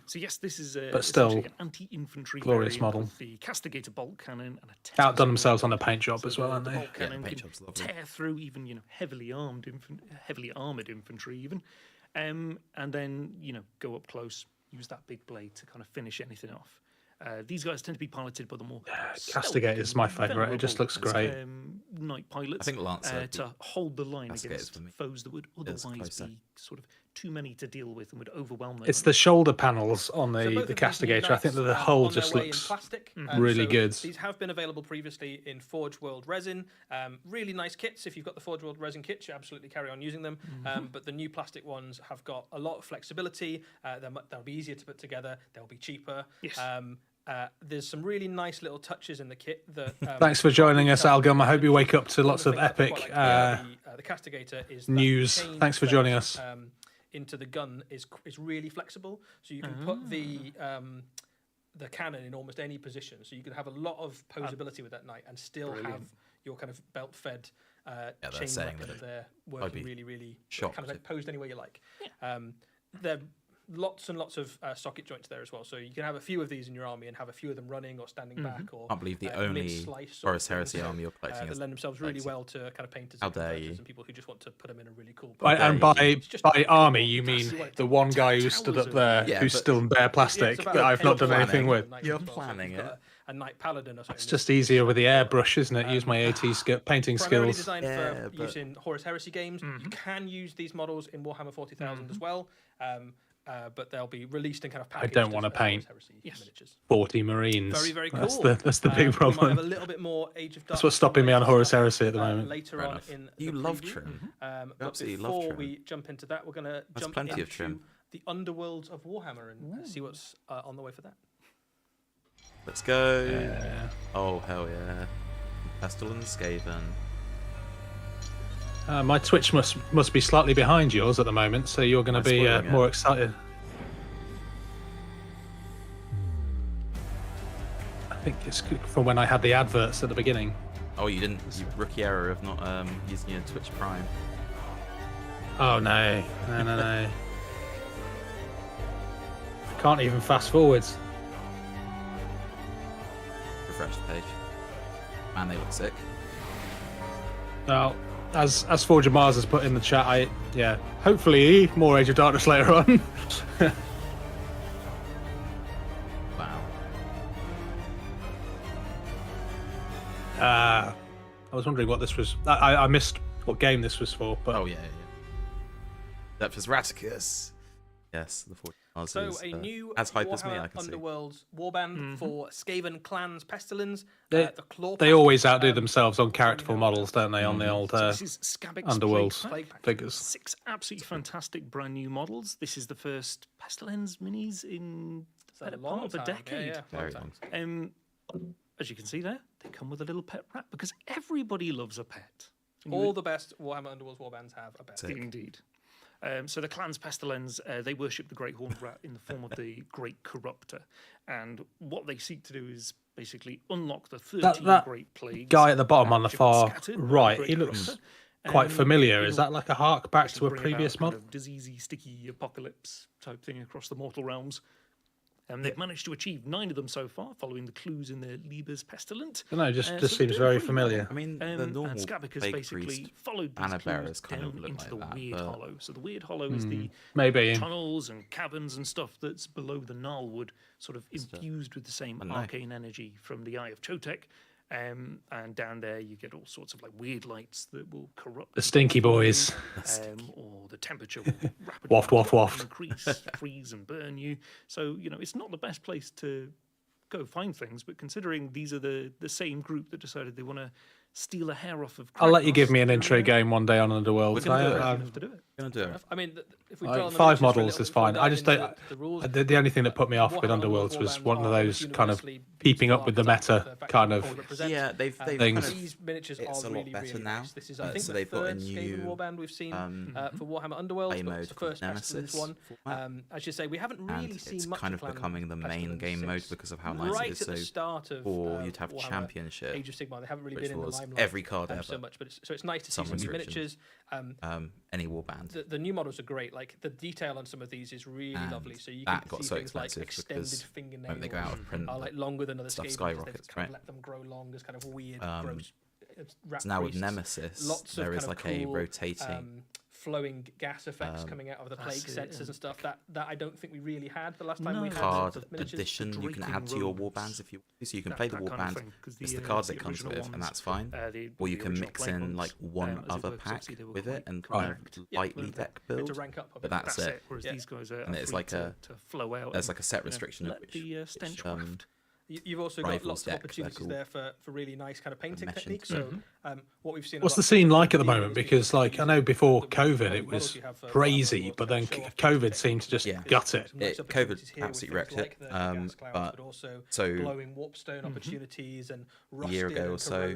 So yes, this is But still, essentially an anti-infantry glorious variant model. of the Castigator bolt cannon and a Texas Outdone gun. themselves on the paint job So as well, the aren't they? bolt cannon paint can job's lovely. tear through even heavily armored infantry even, and then go up close. use that big blade to kind of finish anything off. These guys tend to be piloted by the more Castigator is my favourite. It just looks great. Knight pilots. I think Lancer to hold the line Castigators against for me. foes that would otherwise be sort of too many to deal with and would overwhelm them. It's the shoulder panels on So both the of these Castigator. I knights, think that the on hull their just way in looks plastic. really So good. These have been available previously in Forge World resin. Really nice kits. If you've got the Forge World resin kits, you absolutely carry on using them. But the new plastic ones have got a lot of flexibility. They'll be easier to put together. They'll be cheaper. Yes. There's some really nice little touches in the kit that. Thanks for joining us, Algum. I hope you wake up to one lots the of things I epic quite like about the Castigator is that news. chain Thanks for fed, joining us. Into the gun is really flexible, so you can put the cannon in almost any position. So you can have a lot of posability with that knight and still have your kind of belt-fed chain weapon there working really shocked kind of like posed any way you like. They're lots and lots of socket joints there as well, so you can have a few of these in your army and have a few of them running or standing back. Or I can't believe the only Horus Heresy army you're collecting that is lend themselves really well to kind of painters and converters and people who just want to put them in a really cool. And by army, you mean the one guy who stood up there, who's still in bare plastic, that I've not done anything with. You're planning it. A Knight Paladin or something. It's just easier with the airbrush, isn't it? Use my AT painting Primarily skills. designed for use in Horus Heresy games. You can use these models in Warhammer 40,000 as well. But they'll be released in kind of packaged. I don't want to paint miniatures. 40 Marines. Very cool. That's the big We might problem. have a little bit more Age of Darkness. That's what's stopping me on Horus Heresy at the moment. Later on in you the love preview. trim. But absolutely love before trim. we jump into that, we're going to jump plenty into of trim. the underworlds of Warhammer and see what's on the way for that. Let's go. Oh, hell yeah. Pestilence, Skaven. My Twitch must be slightly behind yours at the moment, so you're going to be more excited. I think it's from when I had the adverts at the beginning. Oh, you didn't. You rookie error of not using your Twitch Prime. Oh no. I can't even fast forwards. Refresh the page. Man, they look sick. Now, as Forge of Mars has put in the chat, hopefully more Age of Darkness later on. Wow. I was wondering what this was. I missed what game this was for, but Oh yeah. That was Raticus. Yes, the 40 Mars So is, a new as hype as me, I Warhammer can see. Underworlds warband for Skaven clans Pestilence. They- The Claw they Pack, always outdo themselves on characterful models, don't they? On the old This is Scabix Underworlds Plague Pack. figures. 6 absolutely fantastic brand new models. This is the first Pestilence minis in the better part of a decade. Very long. As you can see there, they come with a little pet rat because everybody loves a pet. All the best Warhammer Underworlds warbands have a bet. Indeed. So the clans Pestilens, they worship the Great Horned Rat in the form of the Great Corruptor. And what they seek to do is basically unlock the 13 That Great Plagues. guy at the bottom on the which have far been scattered, right, Great he looks Corruptor. quite familiar. Is it'll that like a hark back to a bring about previous kind mod? of diseasey, sticky apocalypse type thing across the mortal realms. They've managed to achieve 9 of them so far, following the clues in the Liber's Pestilent. I don't know, just So seems they're doing very pretty familiar. well. I mean, the And normal Scabicus Plague basically Priest followed these banner clues bearers kind of down look into like the that, Weird but- Hollow. So the Weird Hollow is the Maybe. tunnels and caverns and stuff that's below the Gnarlwood, sort of infused with the same know. arcane energy from the Eye of Chotek. And down there you get all sorts of like weird lights that will corrupt The stinky boys. or the temperature will rapidly Waft, waft, waft. increase, freeze and burn you. So it's not the best place to go find things, but considering these are the same group that decided they want to steal a hair off of I'll let you give Kragnos, me an they're, intro game one day on Underworld. We're gonna do it. enough to do it. Gonna do it. I mean, if we Like, dwell on the 5 miniatures for a models little is bit before we fine. I dive just into don't. the rules, The only thing that put me off with Warhammer Underworlds was warbands one of are those kind of universally keeping up with the beautiful meta artifacts kind that of they represent. Yeah, they've things. kind of. These miniatures it's are a lot really, better really now. nice. This is, I think, So the they've got a third Skaven new, warband we've seen for Warhammer Underworlds, play but mode it's the called first Pestilence Nemesis one. format. I should say we haven't really And seen it's much kind of Clan becoming the main Pestilence game mode since because of how nice right it is. at the So, start of or you'd have Warhammer Championship, Age of Sigmar. They haven't really which been in the was limelight every card so ever. much, but it's nice to see Some some new restrictions. miniatures. Any warband. The new models are great. Like the detail on some of these is really And lovely. So you that can got see so things like expensive extended because fingernails when they go out of print, are like longer than other stuff Skavens. They've skyrockets, kind right? of let them grow long as kind of weird, gross So now with Nemesis, there is like a rotating flowing gas effects coming out of the plague sensors and stuff that I don't think we really had the last time we had card addition you can add to your warbands if you want. So you can play the warband, it's the cards it comes with, and that's fine. Or you can mix in like one other pack with it and kind of lightly deck build. But that's it. And it's like there's like a set restriction of which You've also got lots of opportunities there for really nice kind of painting techniques. So what we've seen. What's the scene like at the moment? Because like I know before COVID it was crazy, but then COVID seemed to just gut it. COVID absolutely wrecked it. But so glowing warpstone opportunities and a year ago or so,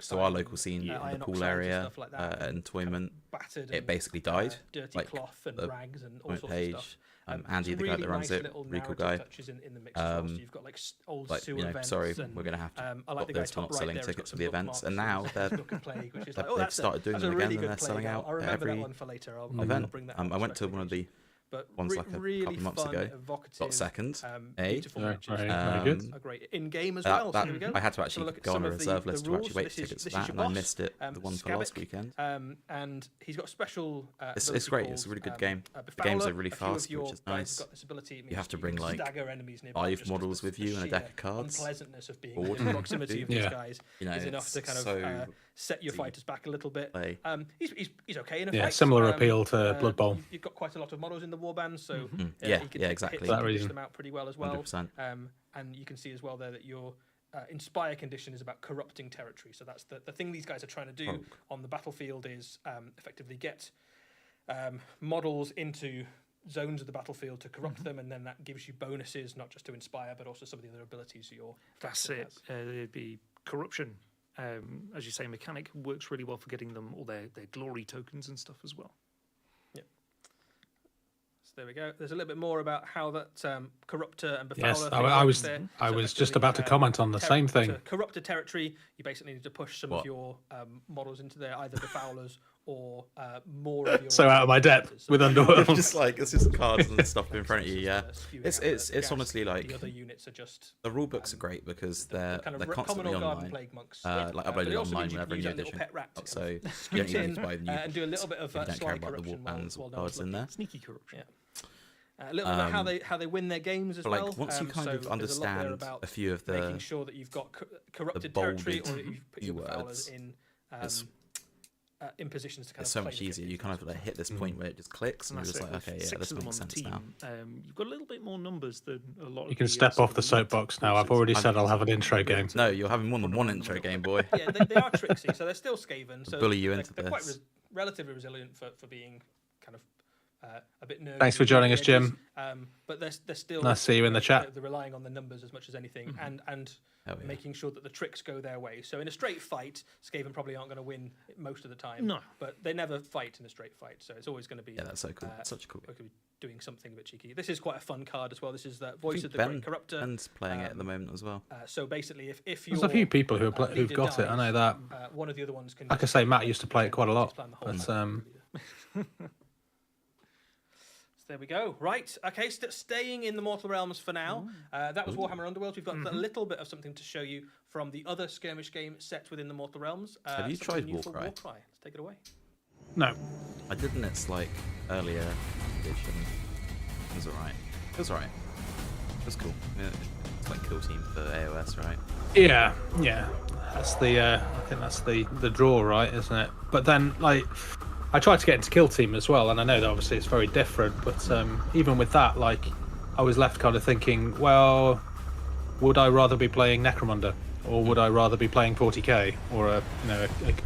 so our local scene, the pool area at Entoyment, it basically died. Dirty cloth and rags and all sorts of stuff. Andy, the guy that runs it, Recall guy. You've got like old sewer events. Sorry, we're going to have to stop this for not selling tickets to the events. And now they've started doing them again and they're selling out every event. I went to one of the ones like a couple of months ago. Got second. Very good. In game as well. I had to actually go on a reserve list to actually wait for tickets for that, and I missed it. The one for last weekend. And he's got special. It's great. It's a really good game. The games are really fast, which is nice. You have to bring like 5 models with you and a deck of cards. Unpleasantness of being in proximity of these guys is enough to kind of set your fighters back a little bit. He's okay in a fight. Yeah, similar appeal to Blood Bowl. You've got quite a lot of models in the warband, so he can exactly. that reason. Them out pretty well as well. 100%. And you can see as well there that your Inspire condition is about corrupting territory. So that's the thing these guys are trying to do on the battlefield is effectively get models into zones of the battlefield to corrupt them, and then that gives you bonuses not just to Inspire but also some of the other abilities your. That's it. There'd be corruption. As you say, mechanic works really well for getting them all their glory tokens and stuff as well. Yeah. So there we go. There's a little bit more about how that corruptor and befouler. Yes, I was just about to comment on the same thing. To corrupt a territory, you basically need to push some of your models into there, either befoulers or more of your. So out of my depth with Underworld. It's just cards and stuff in front of you. Yeah, it's honestly like the other units are just. The rule books are great because they're constantly online. Monks, like uploaded online whenever a new edition. So you don't even need to buy the new. And do a little bit of you don't care about the warbands or cards in there. Sneaky corruption. Yeah. A little bit about how they win their games as well. Once you kind of understand a few of the making sure that you've got corrupted territory, or that you've put your befoulers in positions to kind of. It's so much easier. You kind of like hit this point where it just clicks, and you're just like, okay, yeah, this makes sense now. You've got a little bit more numbers than a lot. You can step off the soapbox now. I've already said I'll have an intro game. No, you're having more than one intro game, boy. Yeah, they are tricksy, so they're still Skaven. So bully you into they're this. Quite relatively resilient for being kind of. A bit nervous. Thanks for joining us, Jim. But they're still. Nice to see you in the chat. They're relying on the numbers as much as anything, and making sure that the tricks go their way. So in a straight fight, Skaven probably aren't going to win most of the time. No, but they never fight in a straight fight, so it's always going to be. Yeah, that's so cool. Such a cool. Doing something a bit cheeky. This is quite a fun card as well. This is the Voice of the Great Corruptor. Ben's playing it at the moment as well. So basically, if there's a few people who've got it. I know that. One of the other ones can. Like I say, Matt used to play it quite a lot. But, there we go. Right. Okay. Staying in the Mortal Realms for now. That was Warhammer Underworld. We've got a little bit of something to show you from the other skirmish game set within the Mortal Realms. Have you tried Warcry? Let's take it away. No. I did in its like earlier edition. It was alright. It was cool. Yeah, it's like Kill Team for AOS, right? Yeah. That's the. I think that's the draw, right? Isn't it? But then like. I tried to get into Kill Team as well, and I know that obviously it's very different, but even with that, like, I was left kind of thinking, well, would I rather be playing Necromunda, or would I rather be playing 40k, or a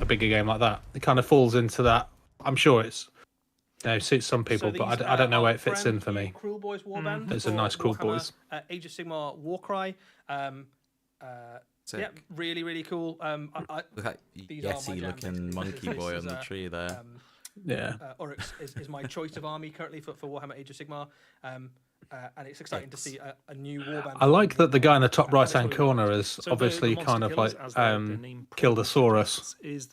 bigger game like that? It kind of falls into that. I'm sure it's suits some people, but I don't know where it fits in for me. Cruel Boys Warband. It's a nice Cruel Boys. Age of Sigmar Warcry. Yeah, really, really cool. Look at Yeti looking monkey boy on the tree there. Oryx is my choice of army currently for Warhammer Age of Sigmar. And it's exciting to see a new warband. I like that the guy in the top right-hand corner is obviously kind of like killed a Saurus. He's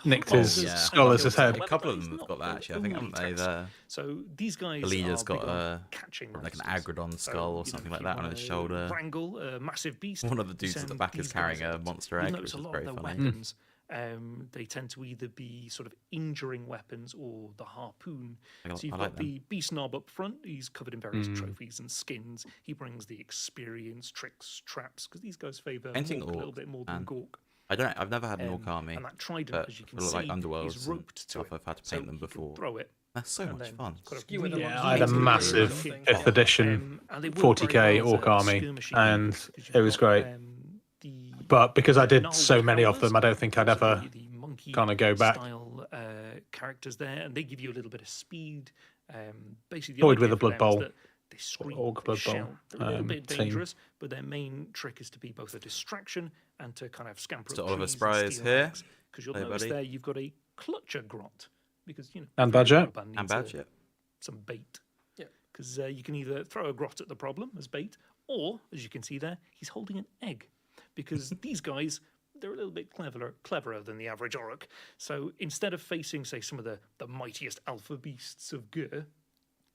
nicked his skull as his head. A couple of them have got that actually, I think, haven't they? So these guys. The leader's got like an Agrodon skull or something like that on his shoulder. Wrangle a massive beast. One of the dudes at the back is carrying a monster egg, which is very funny. They tend to either be sort of injuring weapons or the harpoon. So you've I got like them. the beast knob up front. He's covered in various trophies and skins. He brings the experience, tricks, traps, because these guys favour Painting Mork a little orc, bit more than man. Gork. I've never had an orc army, And that trident, but as you can for, see, like Underworlds is and roped to stuff, it. I've had to So paint them you can before. throw it. That's so and much then fun. kind of Skewer them Yeah, on I had a the massive thing. 5th edition and they work very 40k well as orc a army, skirmishing and unit, 'cause you've it was got, great. the But because I did Gnarled so many of Howlers, them, I don't think I'd also ever the monkey kind of go back. style characters there, and they give you a little bit of speed. Basically, the Toyed idea with the for Blood them is Bowl, that they scream, Orc they Blood Bowl, shout. They're a little bit team. dangerous, but their main trick is to be both a distraction and to kind of scamper Mr. up Oliver trees Spry and is steal here. eggs. Because you'll Hey, notice buddy. there you've got a clutcher grot, because And every Badger. rubber band And needs Badger. some bait. Yeah. Because you can either throw a grot at the problem as bait, or as you can see there, he's holding an egg. Because these guys, they're a little bit cleverer than the average orc. So instead of facing, say, some of the mightiest alpha beasts of Gur,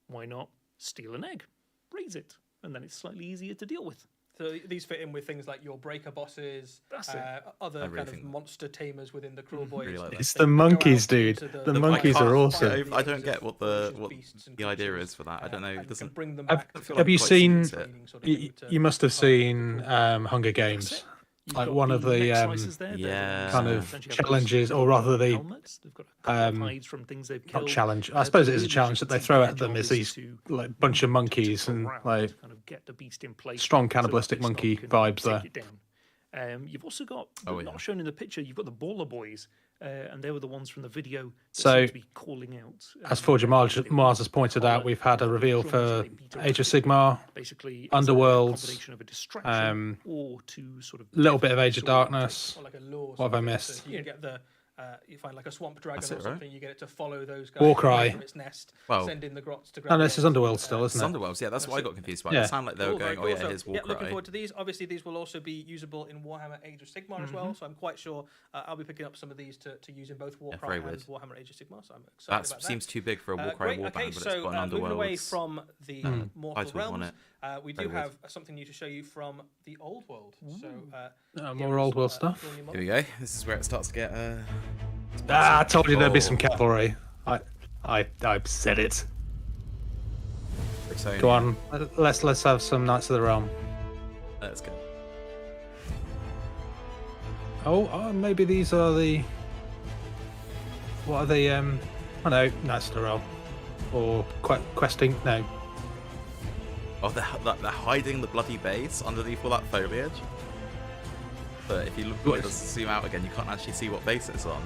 why not steal an egg, raise it, and then it's slightly easier to deal with. So these fit in with things like your breaker bosses, That's it. other really kind of think- monster tamers within the Cruel Boys. Really like that. It's They the go monkeys, out dude. into The the monkeys wild are and awesome. find the I don't eggs get of what ferocious the beasts and idea creatures, is for that. I don't know. and It you doesn't. can bring them Have- back to feel have like you quite seen? suits it. training sort of thing to You must have target the seen Cruel Boys. Hunger That's Games. it. You've Like got one of the, neck slices there, they're the yeah. ones kind that of essentially have those challenges, or rather the helmets. They've got a couple of hides from things they've not killed. challenge. I But suppose it is a really challenge that they the throw at job them. Is is these to like bunch of monkeys and corral, like to kind of get the beast in place strong so that cannibalistic this dog monkey can vibes take there. it down. You've also got, Oh, not yeah. shown in the picture, you've got the Baller Boys, and they were the ones from the video that So, seem to be calling out. As Forger Mars has pointed out, we've had a reveal for Age of Sigmar, basically Underworlds, combination of a distraction or to sort of little bit of Age of sort of Darkness. Or like a lure. What have I sort of thing. missed? So if you get the, you find like a swamp dragon That's or it, right? something, you get it to follow those guys Warcry. away from its nest, Well- send in the grots to grab. And the this is eggs, Underworld still, It's isn't it? Underworlds, yeah, that's what I got confused about. Yeah. It sounded like they were Cool, going, very oh cool. yeah, So, here's yeah, looking Warcry. forward to these. Obviously, these will also be usable in Warhammer Age of Sigmar as well. So I'm quite sure I'll be picking up some of these to use in both Warcry very and weird. Warhammer Age of Sigmar. So I'm excited That about seems that. too big for a Warcry Great. Warband, Okay, but it's so got an moving away Underworlds. from the Mortal title on Realms, it. we do Very weird. have something new to show you from the Old World. So More Old World stuff. Here we go. This is where it starts to get. I told you there'd be some cavalry. I said it. Brixonian. Go on, let's have some Knights of the Realm. Let's go. Oh, maybe these are the. What are they? I know, Knights of the Realm, or questing. No, Oh, they're hiding the bloody base underneath all that foliage. But if you look, What it does zoom out again, you can't actually see what base it's on.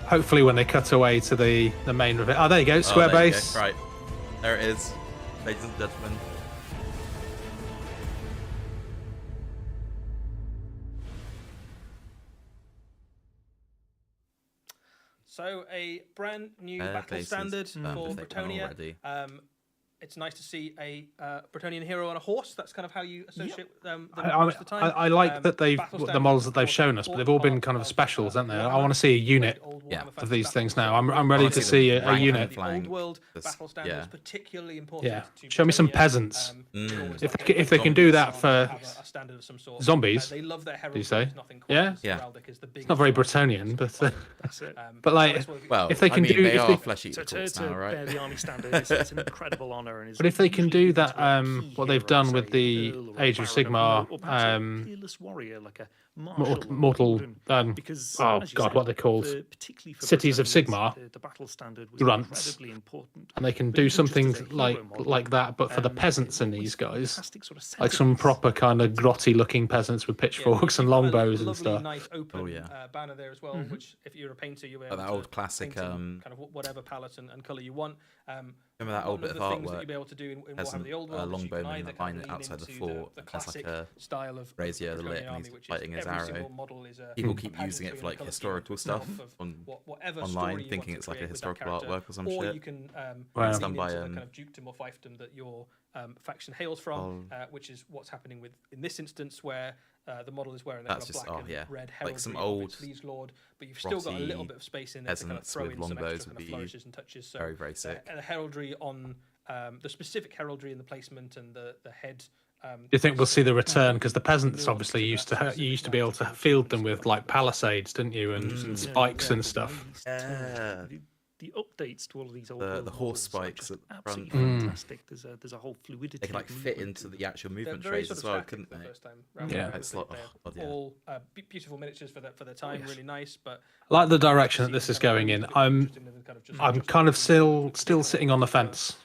hopefully when they cut away to the main reveal. Oh, there you go, square there you go. base. Right, there it is, ladies and gentlemen. So a brand new battle bases, standard for if they've done Bretonnia. already. It's nice to see a Bretonnian hero on a horse. That's kind of how you associate them I, most of the time. I like that they've battle the standards, models that they've of shown course, us, but they've all been kind of of, specials, haven't they? I Warhammer, want to see a unit old Yeah. Warhammer of fantasy these things battle now. I'm standards. ready Honestly, to see the a rank unit. and The flank, old world that's- battle standards yeah. particularly important. Yeah. To Show me some Bretonnia. peasants. It's always If like they, if they can do that zombies for have a standard of some sort. zombies, They love their heraldry. you say? There's nothing quite Yeah? as Yeah. heraldic as the big it's not very Bretonian, but That's it. but like, Well, if they can I mean, do- they if are they- flesh eater So corpse to now, bear right? the army standard, it's an incredible honour. And is But if they can usually do given that, to a key what they've hero, done say, with the Earl or Age of Baron Sigmar, or perhaps a peerless warrior like a marshal or mortal, warden, because, oh as you god, said, what are they called? particularly for Cities of Bretonians, Sigmar, the battle standard was grunts. incredibly important. And they can But do even just something as a hero like model, that, but for the it peasants in was these guys, fantastic sort of like some centerpiece. proper kind of grotty looking peasants with pitchforks and longbows and stuff. Nice open Oh, yeah. banner there as well, which if you're a painter, you'll be able Like that to old classic, paint in kind of whatever palette and colour you want. Remember that old bit of the things that artwork? you'll be able to do in Warhammer Peasant, the Old World is you can longbowman either that kind line of it outside the lean fort, into the and there's like classic a style of brazier Bretonian lit, and army, he's which is fighting his every arrow. single model is a People keep pageantry using it and for like colour scheme historical itself stuff of on whatever story online, you thinking want it's to like a create with that historical character. artwork or some Or shit. you can Wow. lean Done by, into the kind of dukedom or fiefdom that your faction hails from, which is what's happening with in this instance where the model is wearing that kind That's of just- black oh, and yeah. red Like heraldry some of old its liege lord, but you've still got a little grotty bit of space in there to kind of peasants throw with in some longbows extra would kind of be flourishes and touches. So very, very sick. the heraldry on the specific heraldry and the placement and the head Do you think we'll see the return? Because the peasants obviously used to be able to field them with like palisades, didn't you, and spikes and stuff. Yeah. The updates to all of these old The horse spikes at the front. absolutely fantastic. There's a whole fluidity. They can like fit into the actual movement trays as well, couldn't they? Yeah. It's like, all beautiful miniatures for the time, really nice. But I like the direction that this is going in. I'm kind of still sitting on the fence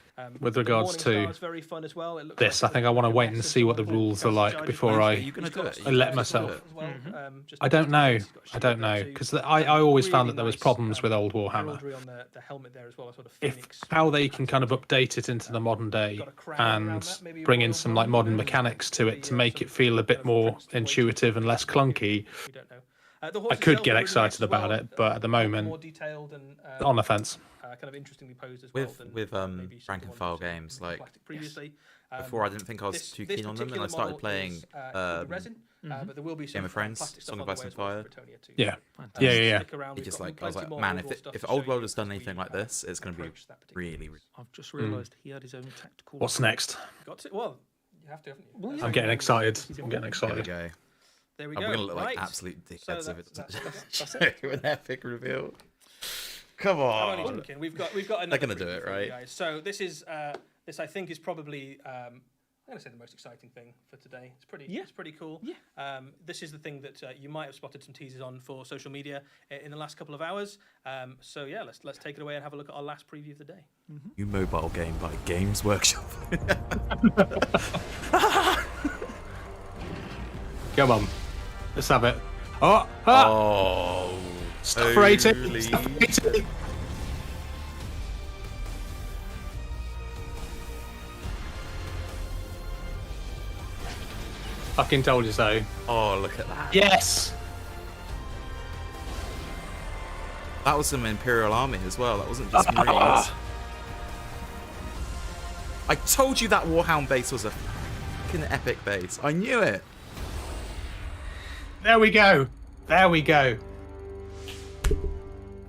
with regards to very fun as well. this. I think I want to wait and see what the rules are like before I let myself. I don't know. Because I always found that there was problems with old Warhammer. If how they can kind of update it into the modern day and bring in some like modern mechanics to it to make it feel a bit more intuitive and less clunky, I could get excited about it, but at the moment, on the fence. Kind of interestingly posed as well. With rank and file games, like previously. Before I didn't think I was too keen on them, and I started playing resin, but there will be Game of Thrones, Song of Ice and Fire. Yeah. It just like I was like, man, if Old World has done anything like this, it's going to be really. I've just realised he had his own tactical. What's next? Well, you have to, haven't you? I'm getting excited. There we go. There we go. We're going to look like absolute dickheads if it's an epic reveal. Come on. I'm only joking. We've got another. They're going to do it, right? Guys. So this I think is probably I'm going to say the most exciting thing for today. It's pretty cool. Yeah. This is the thing that you might have spotted some teasers on for social media in the last couple of hours. So yeah, let's take it away and have a look at our last preview of the day. New mobile game by Games Workshop. Come on, let's have it. Stuff rating. Fucking told you so. Oh, look at that. Yes. That was some Imperial Army as well. That wasn't just Marines. I told you that Warhound base was a fucking epic base. I knew it. There we go.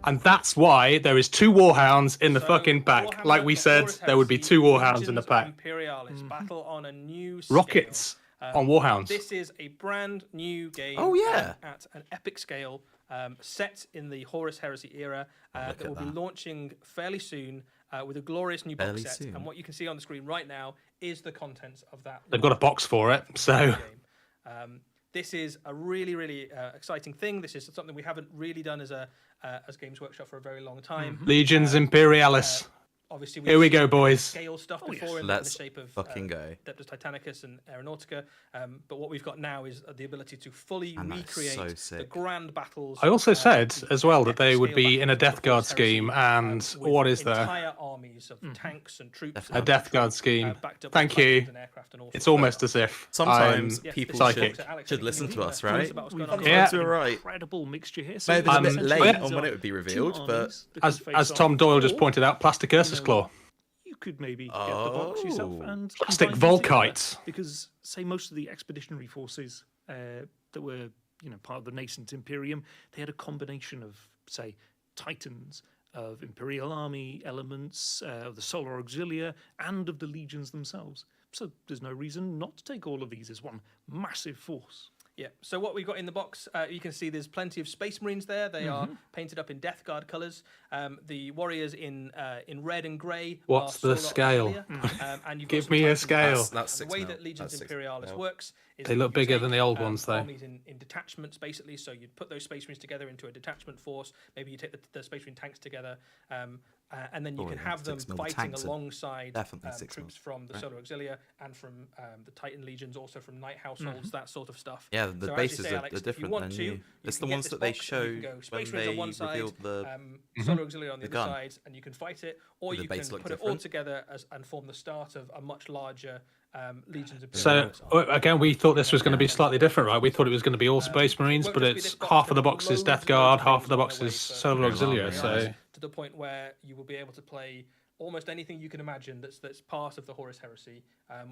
And that's why there is 2 Warhounds in the fucking pack. Warhammer, Like we said, there would be 2 Warhounds in the pack. Imperialis battle on a new Rockets on Warhounds. This is a brand new game. Oh, yeah. At an epic scale, set in the Horus Heresy era, that will be launching fairly soon with a glorious new box set. And what you can see on the screen right now is the contents of that. They've got a box for it, so. This is a really, really exciting thing. This is something we haven't really done as Games Workshop for a very long time. Legions Imperialis. Obviously, here we go, boys. Scale stuff before in Let's the shape of fucking go. Deptus Titanicus and Aeronautica, but what we've got now is the ability to fully recreate the grand battles. I also said as well that they would be in a Death Guard scheme, and what is there? Entire armies of tanks and troops. A Death Guard scheme. Thank you. It's almost as if sometimes people should listen to us, right? Yeah, we're right. Incredible mixture here. Maybe it's a bit late on when it would be revealed, but as Tom Doyle just pointed out, Plastic Ursus Claw. You could maybe get the box yourself and plastic Volkites. Because say most of the expeditionary forces that were part of the nascent Imperium, they had a combination of say Titans, of Imperial Army elements, of the Solar Auxilia, and of the legions themselves. So there's no reason not to take all of these as one massive force. Yeah, so what we've got in the box, you can see there's plenty of Space Marines there. They are painted up in Death Guard colours. The warriors in red and grey. What's the scale? And Give me a scale. That's the way that Legions Imperialis works is they look bigger than the old ones, though. Armies in detachments, basically. So you'd put those Space Marines together into a detachment force. Maybe you take the Space Marine tanks together. And then you can have them fighting alongside troops from the Solar Auxilia and from the Titan legions, also from Knight households, that sort of stuff. Yeah, the bases are different than new. It's the ones that they show when they revealed the Solar Auxilia on the other side, and you can fight it, or you can put it all together and form the start of a much larger Legions of So again, we thought this was going to be slightly different, right? We thought it was going to be all Space Marines, but it's half of the box is Death Guard, half of the box is Solar Auxilia. So to the point where you will be able to play almost anything you can imagine that's part of the Horus Heresy.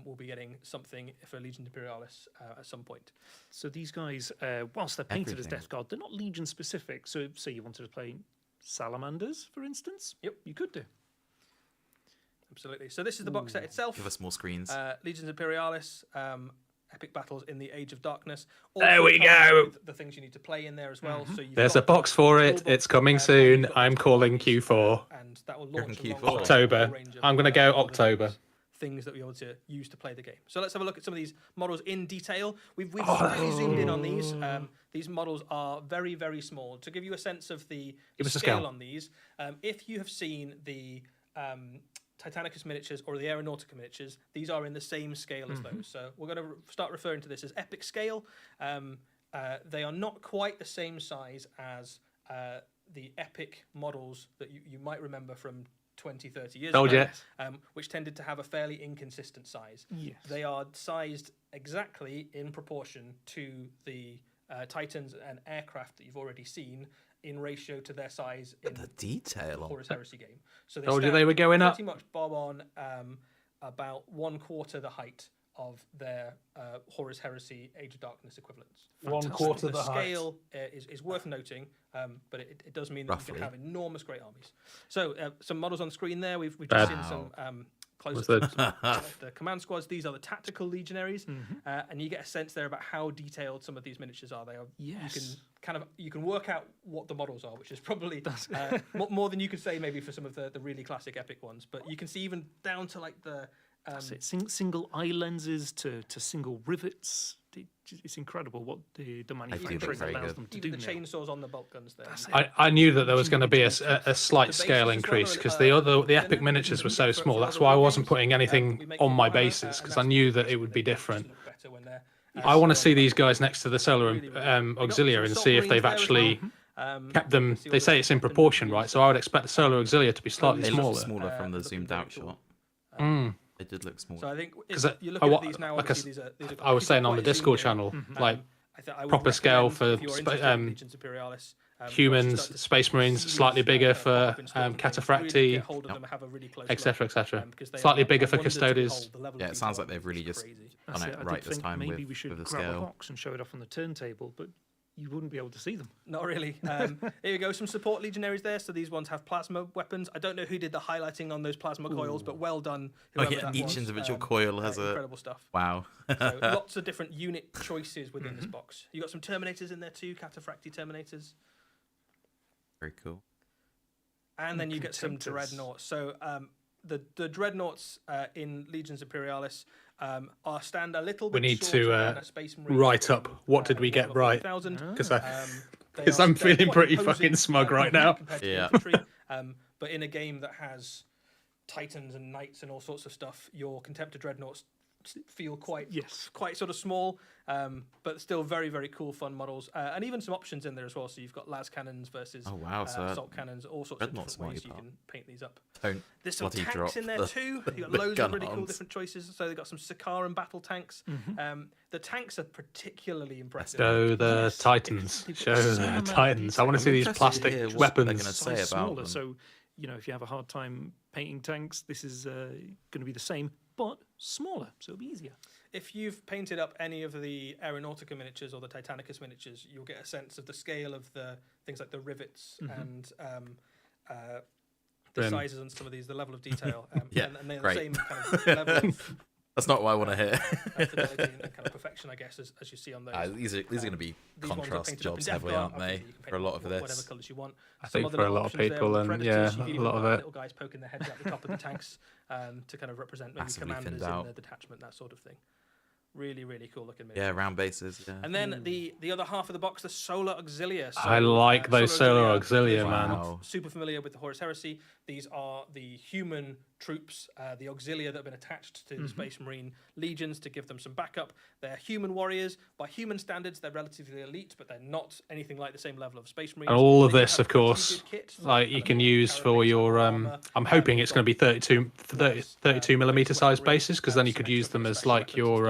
Will be getting something for Legion Imperialis at some point. So these guys, whilst they're painted as Death Guard, they're not Legion specific. So say you wanted to play Salamanders, for instance. Yep, you could do. Absolutely. So this is the box set itself. Give us more screens. Legions Imperialis, epic battles in the Age of Darkness. There we go. The things you need to play in there as well. So There's a box for it. It's coming soon. I'm calling Q4. And that will launch October. I'm going to go October. Things that we're able to use to play the game. So let's have a look at some of these models in detail. We've really zoomed in on these. These models are very, very small. To give you a sense of the scale on these, if you have seen the Titanicus miniatures or the Aeronautica miniatures, these are in the same scale as those. So we're going to start referring to this as epic scale. They are not quite the same size as the epic models that you might remember from 20, 30 years ago, which tended to have a fairly inconsistent size. Yes. They are sized exactly in proportion to the Titans and aircraft that you've already seen in ratio to their size in the detail the Horus Heresy game. So they were going up. Pretty much bob on about 1/4 the height of their Horus Heresy Age of Darkness equivalents. 1/4 the scale is worth noting, but it does mean that you can have enormous great armies. So some models on screen there. We've just seen some close up the command squads. These are the tactical legionaries, and you get a sense there about how detailed some of these miniatures are. They are. Yes. You can work out what the models are, which is probably more than you could say maybe for some of the really classic epic ones. But you can see even down to like the single eye lenses to single rivets. It's incredible what the manufacturers allows them to do. Even the chainsaws on the bolt guns there. I knew that there was going to be a slight scale increase because the epic miniatures were so small. That's why I wasn't putting anything on my bases because I knew that it would be different. I want to see these guys next to the Solar Auxilia and see if they've actually kept them. They say it's in proportion, right? So I would expect the Solar Auxilia to be slightly smaller. Look smaller from the zoomed out shot. They did look small. So I think if you look at these now, these are I was saying on the Discord channel, like proper scale for humans, Space Marines, slightly bigger for Cataphracti, etc., etc. Slightly bigger for Custodes. Yeah, it sounds like they've really just done it right this time maybe with we should the grab a scale. box and show it off on the turntable, but you wouldn't be able to see them. Not really. Here you go, some support legionaries there. So these ones have plasma weapons. I don't know who did the highlighting on those plasma coils, but well done. Each individual coil has incredible stuff. Wow. So lots of different unit choices within this box. You got some Terminators in there too, Cataphracti Terminators. Very cool. And then you get some Dreadnoughts. So the Dreadnoughts in Legions Imperialis are stand a little bit. We need to write up what did we get right, because I'm feeling pretty fucking smug right now. Yeah. But in a game that has Titans and Knights and all sorts of stuff, your Contemptor Dreadnoughts feel quite sort of small, but still very, very cool, fun models, and even some options in there as well. So you've got las cannons versus assault cannons, all sorts of different ways you can paint these up. There's some tanks in there too. You've got loads of really cool different choices. So they've got some Sakaran battle tanks. The tanks are particularly impressive. Show the Titans. Show the Titans. I want to see these plastic weapons. They're going to say about them. So, if you have a hard time painting tanks, this is going to be the same, but smaller, so it'll be easier. If you've painted up any of the Aeronautica miniatures or the Titanicus miniatures, you'll get a sense of the scale of the things like the rivets and the sizes on some of these, the level of detail. And they're the same kind of level of... That's not what I want to hear. Fidelity and kind of perfection, I guess, as you see on those. These are going to be contrast jobs heavily, aren't they? For a lot of this. Whatever colours you want. I think for a lot of people, and a lot of it. Little guys poking their heads out the top of the tanks to kind of represent maybe commanders in the detachment, that sort of thing. Really, really cool looking miniature. Yeah, round bases. Yeah. And then the other half of the box, the Solar Auxilia. So, I like those Solar Auxilia, man. Wow. Super familiar with the Horus Heresy. These are the human troops, the Auxilia that have been attached to the Space Marine legions to give them some backup. They're human warriors. By human standards, they're relatively elite, but they're not anything like the same level of Space Marines. And all of this, of course, like you can use for your. I'm hoping it's going to be 32 millimeter size bases, because then you could use them as like your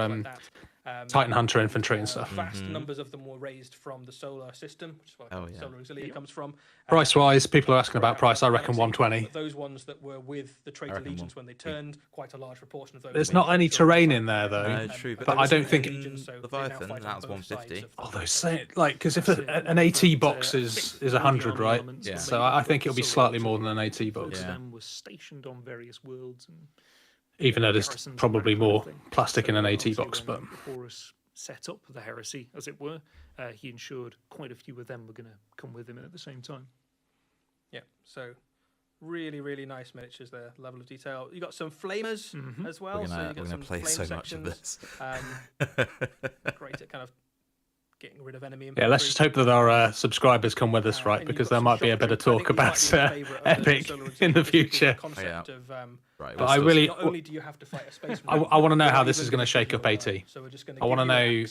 Titan Hunter infantry and stuff. Vast numbers of them were raised from the solar system, which is where Solar Auxilia comes from. Price-wise, people are asking about price. I reckon 120. But those ones that were with the traitor legions when they turned, quite a large proportion of those. There's not any terrain in there though. No, true, but I don't think Leviathan, that was 150. Although because if an AT box is 100, right? Yeah. So I think it'll be slightly more than an AT box. Most of them were stationed on various worlds, and even though there's probably more plastic in an AT box, but Horus set up the heresy, as it were. He ensured quite a few of them were going to come with him at the same time. Yeah, so really, really nice miniatures there. Level of detail. You got some flamers as well. We're gonna play so much of this. Great at kind of getting rid of enemy. Yeah, let's just hope that our subscribers come with us, right? Because there might be a bit of talk about Epic in the future. Right, but I really, not only do you have to fight a space I want to know how this is going to shake up AT. So we're just going I want to know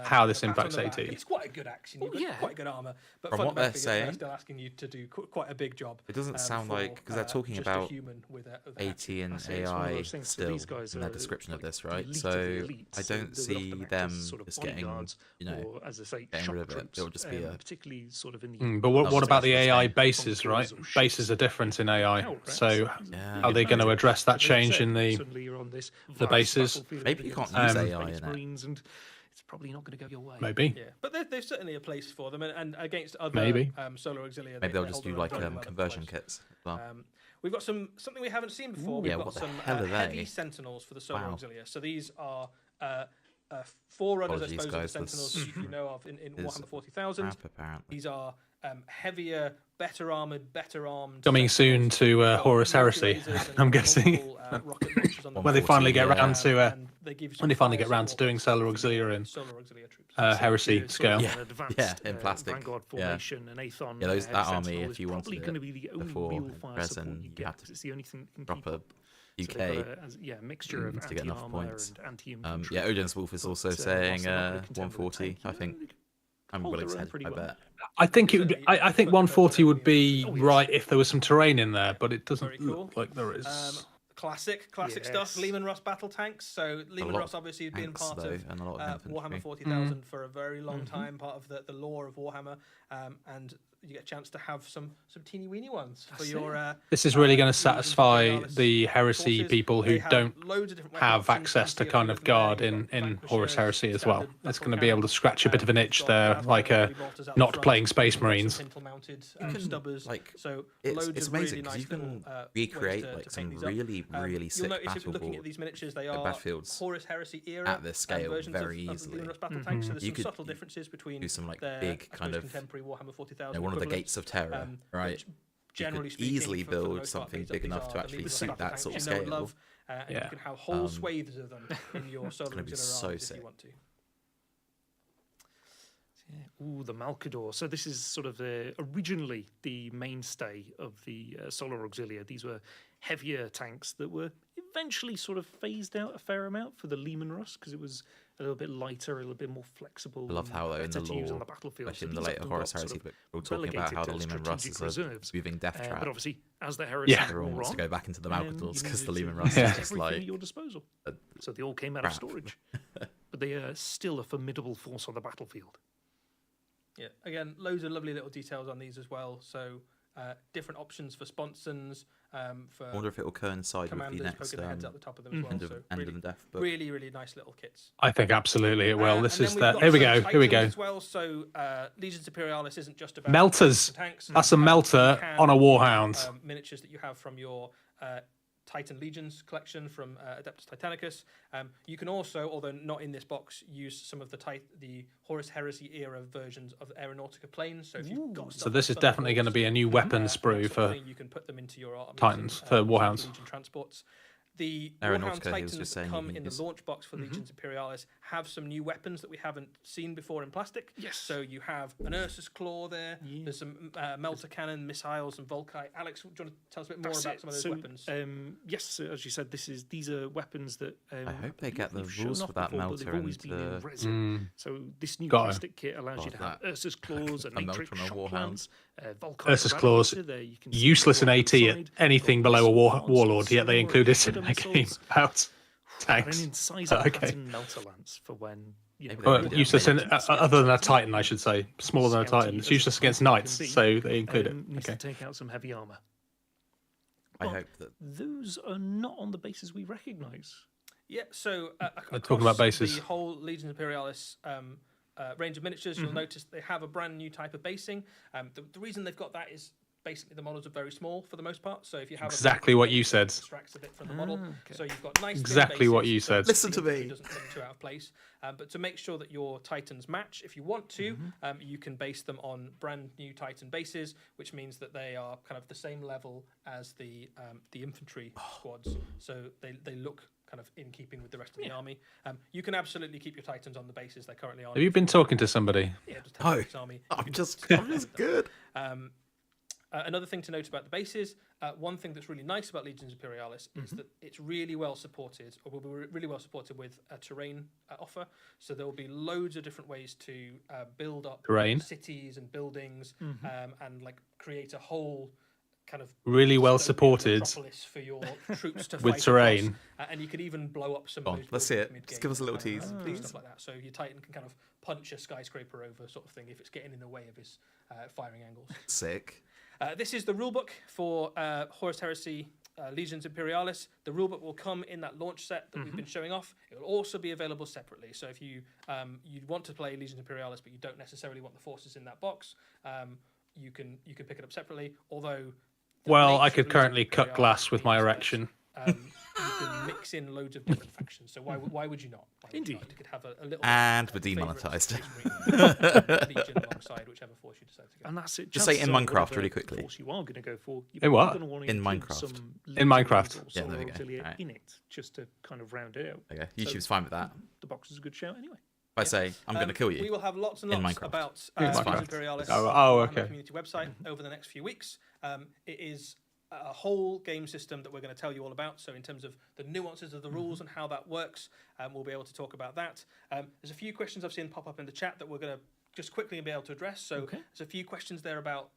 how this impacts AT. It's quite a good action. You've got quite good armor, but from what they're saying, they're still asking you to do quite a big job. It doesn't sound like, because they're talking about AT and AI still in their description of this, right? So I don't see them just getting, getting rid of it. It'll just be a particularly sort of in the. But what about the AI bases, right? Bases are different in AI, so are they going to address that change in the bases? Maybe you can't use AI in it. And it's probably not going to go your way. Maybe. Yeah, but there's certainly a place for them, and against other Solar Auxilia. Maybe they'll just do like conversion kits as well. We've got something we haven't seen before. We've got some heavy Sentinels for the Solar Auxilia. So these are forerunners, I suppose, of the Sentinels that you know of in Warhammer 40,000. These are heavier, better armored, better armed. Coming soon to Horus Heresy, I'm guessing. When they finally get round to doing Solar Auxilia in Heresy scale. Yeah, in plastic. Vanguard formation, an Aethon, that army, if you wanted going to be the only before real fire Branson, support you get. It's the only thing that can keep proper up. UK mixture of to get enough points. And anti-infantry. Odin's Wolf is also saying 140. I think I'm well excited. I bet. I think it would. I think 140 would be right if there was some terrain in there, but it doesn't look like there is. Classic stuff. Lehman Russ battle tanks. So Lehman Russ obviously had been part of Warhammer 40,000 for a very long time, part of the lore of Warhammer, and you get a chance to have some teeny weeny ones for your. This is really going to satisfy the heresy people who don't have access to kind of guard in Horus Heresy as well. It's going to be able to scratch a bit of an itch there, like not playing Space Marines. It's amazing because you can recreate like some really sick looking at these miniatures, they are battlefields Horus Heresy era at this scale very easily. So there's some subtle differences between do some like big kind of contemporary Warhammer 40,000. One of the gates of terror, right? Generally you could easily build something big enough to actually suit that sort of scale. And you can have whole swathes of them in your Solar Auxilia armies if you want to. Ooh, the Malkador. So this is sort of originally the mainstay of the Solar Auxilia. These were heavier tanks that were eventually sort of phased out a fair amount for the Lehman Russ because it was a little bit lighter, a little bit more flexible. I love how though in the lore, especially in the later Horus Heresy book, we're talking about how the Lehman Russ is a moving death trap. But obviously, as the Heresy everyone wants to go back into the Malkadors because the Lehman Russ is just like at your disposal. So they all came out of storage, but they are still a formidable force on the battlefield. Yeah, again, loads of lovely little details on these as well. So different options for sponsons. For I wonder if it will coincide with the next heads at the top of them as well. So End of Death book. Really, really nice little kits. I think absolutely it will. This is the. Here we go. Here we go. As well, so Legions Imperialis isn't just about melters. Tanks. That's a melter on a Warhound. Miniatures that you have from your Titan Legions collection from Adeptus Titanicus. You can also, although not in this box, use some of the Horus Heresy era versions of Aeronautica planes. So if you've got so this is definitely going to be a new weapon sprue for you can put them into your Titans for Warhounds. Legion transports. The Warhound Titans that come in the launch box for Legions Imperialis have some new weapons that we haven't seen before in plastic. Yes. So you have an Ursus Claw there. Yeah. There's some Melter Cannon, missiles, and Volkite. Alex, do you want to tell us a bit more about some of those weapons? Yes, so as you said, these are weapons that I hope they get the rules for that Melter and resin. So this new plastic kit allows you to have Ursus Claws, and Matrix Shocklands, Volkite. Ursus Claws, useless in AT at anything below a Warlord, yet they include it in a game about Tanks. An incisor Okay. pattern melter lance for when Maybe Well, they do. useless in, Maybe other than a Titan, I should say. Smaller than a Scouty Titan. It's as useless against fighting knights, can be, so they include it. needs Okay. to take out some heavy armor. I But hope that. those are not on the bases we recognise. Yeah, so talking about across bases. the whole Legions Imperialis range of miniatures, Mm-hmm. you'll notice they have a brand new type of basing. The reason they've got that is basically the models are very small for the most part. So if you have Exactly a what you said. it distracts a bit from the model. Okay. So you've got nice thin Exactly what bases, you so said. Listen the to infantry me. doesn't seem too out of place. But to make sure that your Titans match, if you want to, you can base them on brand new Titan bases, which means that they are kind of the same level as the infantry squads. So they look kind of in keeping with the rest of the army. You can absolutely keep your Titans on the bases they're currently on. Have you been talking to somebody? Yeah, just have No, British army. You I'm can just keep them. good. Another thing to note about the bases, one thing that's really nice about Legions Imperialis is that it's really well supported, or will be really well supported with a terrain offer. So there will be loads of different ways to build up Terrain? cities and buildings, and like create a whole kind of Really well dystopian supported metropolis for your troops to with fight terrain. across. And you could even blow up some. Go of on, those let's see buildings it. mid-game Just give us a little and tease, do please. Stuff like that. So your Titan can kind of punch a skyscraper over, sort of thing, if it's getting in the way of his firing angles. Sick. This is the rulebook for Horus Heresy Legions Imperialis. The rulebook will come in that launch set that we've been showing off. It will also be available separately. So if you want to play Legions Imperialis, but you don't necessarily want the forces in that box, you can pick it up separately. Although, the Well, I nature could of currently Legions cut Imperialis glass with my means that, erection. you can mix in loads of different factions. So why would you not? Why would you not? Indeed. You could have a little. And bit we're of a favourite demonetised. Space Marine Legion alongside whichever force you decide to go. And that's it. Just say Chances in are Minecraft whatever really quickly. force you are going to go for, you're In what? probably gonna wanna In include Minecraft. some In Minecraft. Legions or Yeah, there we Solar go. Auxiliary Alright. in it, just to kind of round it out. Okay, YouTube's fine with that. The box is a good shout anyway. If I say I'm going to kill We you, will have lots and In lots Minecraft. about In Legions Minecraft. Imperialis Oh, on okay. the community website over the next few weeks. It is a whole game system that we're going to tell you all about. So in terms of the nuances of the rules and how that works, we'll be able to talk about that. There's a few questions I've seen pop up in the chat that we're going to just quickly be able to address. So there's a few questions there about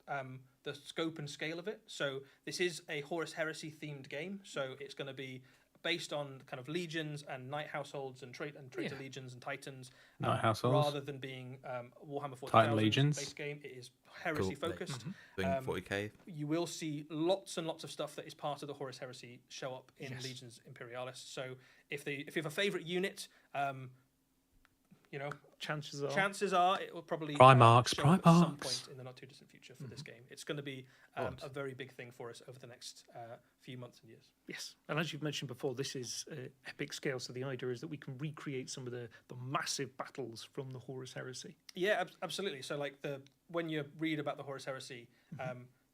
the scope and scale of it. So this is a Horus Heresy themed game. So it's going to be based on kind of legions and knight households and traitor legions and titans, Knight households. rather than being Warhammer 40,000 Titan legions. based game. It is heresy Cool. focused. doing 40k. You will see lots and lots of stuff that is part of the Horus Heresy show up in Yes. Legions Imperialis. So if you have a favourite unit, you know, Chances are. it will probably Primarchs, show up at some Primarchs. point in the not too distant future for this game. It's going to be a very big thing for us over the next few months and years. Yes, and as you've mentioned before, this is epic scale. So the idea is that we can recreate some of the massive battles from the Horus Heresy. Yeah, absolutely. So like when you read about the Horus Heresy,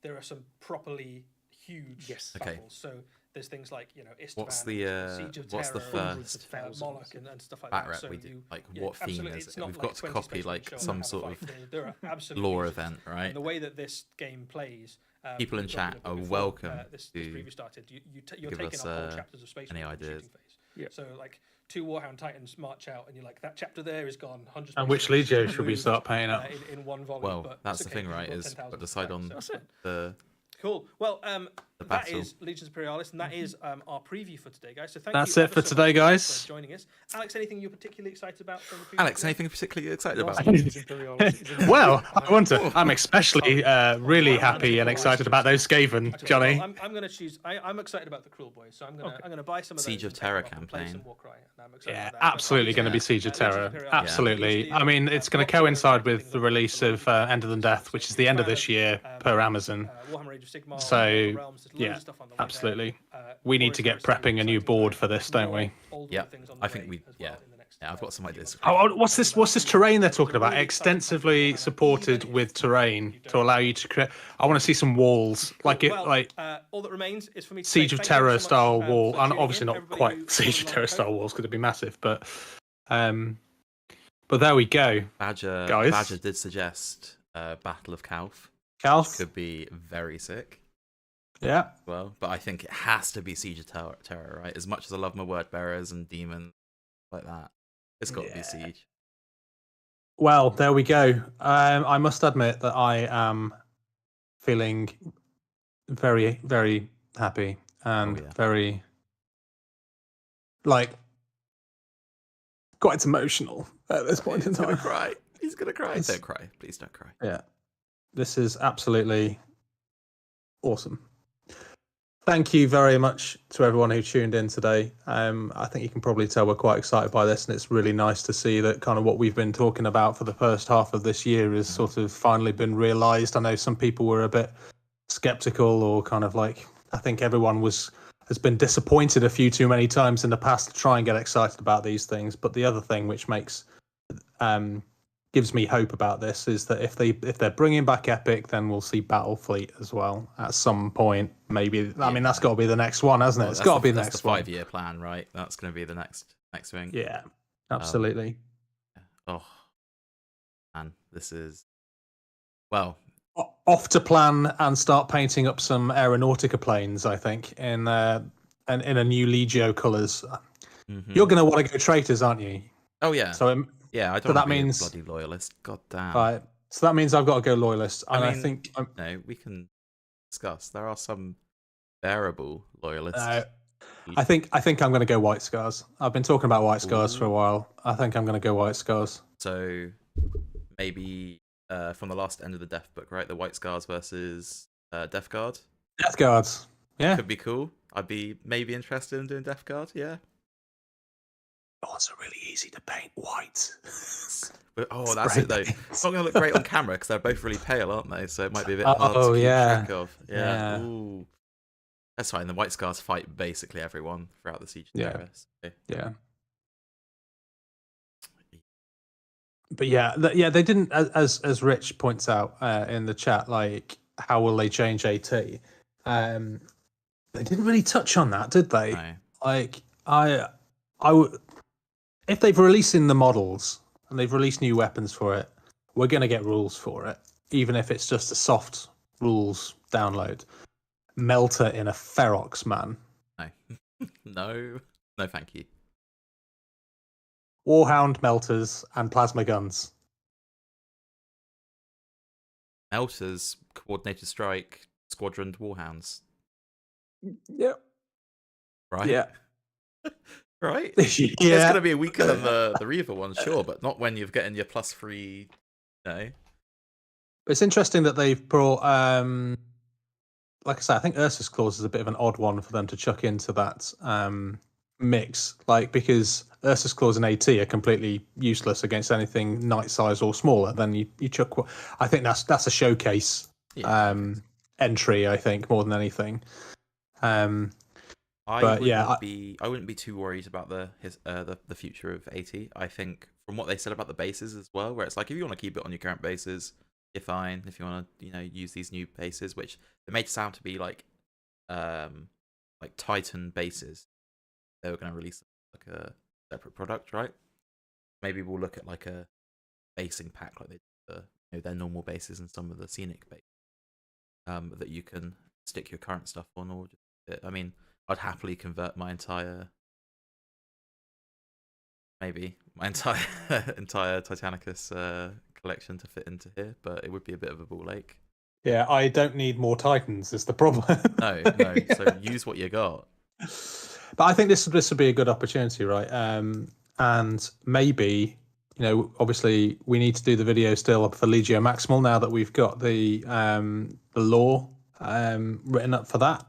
there are some properly huge Okay. battles. So there's things like, you know, Istvan, What's the Siege of what's the Terror, hundreds of first thousands. Moloch and stuff like bat that. rep So we did? you, Like yeah, what theme absolutely, is it's it? not We've like got to 20 copy spacemen like show up some and have a sort fight. of There are absolutely lore huge. event, And right? the way that this game plays, People in we've got chat a bit are before, welcome this to preview started. You're give taking us, up whole chapters of Space any Marine ideas. shooting phase. Yeah. So like 2 Warhound Titans march out, and you're like, that chapter there is gone. 100 And Space which Marines legio should we moved, start paying up? in one volley. Well, but that's it's the okay, thing, you've right? got Is 10,000 we'll decide back, on so That's it. the Cool. Well, that battle. is Legions Imperialis, and that is our preview for today, guys. So thank That's you it ever for so today, much guys. for joining us. Alex, anything you're particularly excited about from the preview? Alex. today? Anything particularly excited about? Well, I want to. I'm especially really happy and excited about those Skaven, Okay, Johnny. well, I'm going to choose. I'm excited about the Cruel Boys, so I'm going to buy some of those. Siege of and take Terror them up and play campaign. some Warcry, and I'm excited Yeah, about that. absolutely going to be Siege of Legions Terror. Imperialis, Absolutely. usually, I mean, it's going to coincide with the release of End of the Death, which is the end of this year per Amazon. Warhammer Age of Sigmar, So, Warhammer Realms, there's loads yeah, of stuff on the way there. absolutely. We need to get Horus Heresy, prepping a new exciting board times. for this, don't we? Older Yeah, things on the I think way we. as well Yeah, in the next, yeah. I've got some few ideas. months. Oh, what's this terrain they're talking about? Extensively supported with terrain to allow you to create. I want to see some walls, like Well, like all that remains is for me to Siege say of thank you ever Terror so much, style for wall, and tuning obviously in. not Everybody quite who Siege of followed Terror along style walls because it'd be massive, but there we go. Badger, Guys. Badger did suggest Battle of Calf. Calf, Could be very sick. yeah. Well, but I think it has to be Siege of Terror, right? As much as I love my word bearers and demons like that, it's got to be Siege. Well, there we go. I must admit that I am feeling very, very happy and Oh, yeah. very like quite emotional at this point in time. He's gonna cry. He's gonna cry. Don't cry. Please don't cry. Yeah. This is absolutely awesome. Thank you very much to everyone who tuned in today. I think you can probably tell we're quite excited by this, and it's really nice to see that kind of what we've been talking about for the first half of this year has sort of finally been realised. I know some people were a bit skeptical, or kind of like, I think everyone has been disappointed a few too many times in the past to try and get excited about these things. But the other thing which makes gives me hope about this is that if they're bringing back Epic, then we'll see Battlefleet as well at some point. Maybe I mean that's got to be the next one, hasn't it? It's got to be the next one. That's the 5-year plan, right? That's going to be the next thing. Yeah, absolutely. Oh, man, this is off to plan and start painting up some Aeronautica planes. I think in a new Legio colours. Mm-hmm. You're going to want to go traitors, aren't you? Oh yeah. So yeah, I don't want to be a bloody loyalist. God damn. Right. So that means I've got to go loyalist. And I think no, we can discuss. There are some bearable loyalists. I think I'm going to go White Scars. I've been talking about White Scars for a while. I think I'm going to go White Scars. So maybe from the last end of the Death Book, right? The White Scars versus Death Guard. Death Guards. Yeah. Could be cool. I'd be maybe interested in doing Death Guard. Yeah. Guards are really easy to paint white. But, that's it though. It's not going to look great on camera because they're both really pale, aren't they? So it might be a bit hard to keep track of. Yeah. Ooh. That's fine. The White Scars fight basically everyone throughout the Siege of Terrace. Okay. Yeah. But they didn't, as Rich points out in the chat, like how will they change AT? They didn't really touch on that, did they? No. Like I would. If they've released in the models and they've released new weapons for it, we're going to get rules for it, even if it's just a soft rules download. Melter in a Ferox, man. No. No, thank you. Warhound melters and plasma guns. Melters, coordinated strike, squadroned warhounds. Yep. Right? Yeah. Right? Yeah. It's going to be weaker than the Reaver one, sure, but not when you're getting your +3, It's interesting that they've brought, like I say, I think Ursus Claws is a bit of an odd one for them to chuck into that mix, like because Ursus Claws and AT are completely useless against anything knight size or smaller. Then you chuck. I think that's a showcase entry. I think more than anything. I wouldn't be too worried about the future of AT. I think from what they said about the bases as well, where it's like if you want to keep it on your current bases, you're fine. If you want to, use these new bases, which they made sound to be like Titan bases, they were going to release like a separate product, right? Maybe we'll look at like a basing pack like they did their normal bases and some of the scenic bases that you can stick your current stuff on, or just, I'd happily convert my entire Titanicus collection to fit into here, but it would be a bit of a ball ache. Yeah, I don't need more Titans is the problem. No. So use what you got. But I think this would be a good opportunity, right? And maybe, obviously we need to do the video still for Legio Maximal now that we've got the lore written up for that.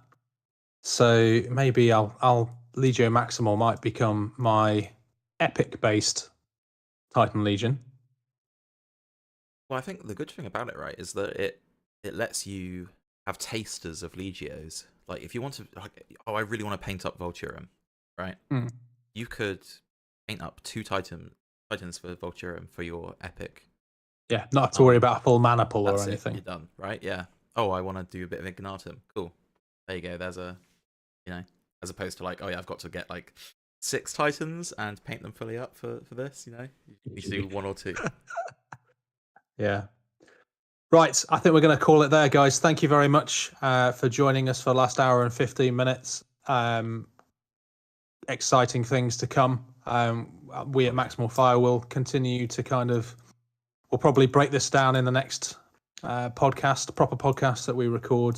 So maybe I'll Legio Maximal might become my epic-based Titan Legion. Well, I think the good thing about it, right, is that it lets you have tasters of Legios. Like, if you want to, I really want to paint up Vulturum, right? Mm. You could paint up 2 Titans for Vulturum for your epic. Yeah, not have to worry about a full mana pull or anything. You're done, right? Yeah. Oh, I want to do a bit of Ignatum. Cool. There you go. There's a, as opposed to I've got to get 6 Titans and paint them fully up for this. You do 1 or 2. Yeah. Right, I think we're going to call it there, guys. Thank you very much for joining us for the last hour and 15 minutes. Exciting things to come. We at Maximal Fire will continue to we'll probably break this down in the next proper podcast that we record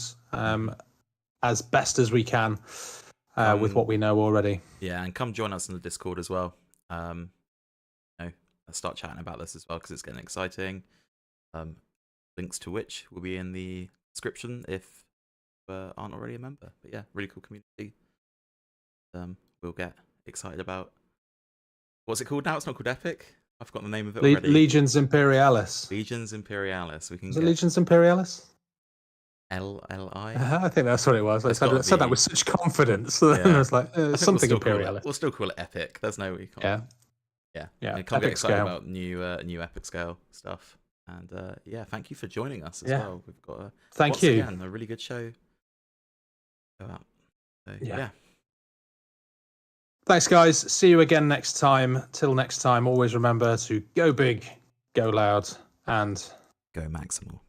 as best as we can with what we know already. Yeah, and come join us in the Discord as well. start chatting about this as well because it's getting exciting. Links to which will be in the description if you aren't already a member. But yeah, really cool community. We'll get excited about. What's it called now? It's not called Epic. I've forgotten the name of it already. Legions Imperialis. Legions Imperialis. We can Is it Legions Imperialis? LLI. I think that's what it was. I said that with such confidence. Yeah. I was like, something Imperialis. We'll still call it Epic. There's no we can't. Yeah. Yeah. We can't get excited about new Epic scale stuff. And thank you for joining us as well. We've got again, a really good show. Go out. So, yeah. Thanks, guys. See you again next time. Till next time, always remember to go big, go loud, and go maximal.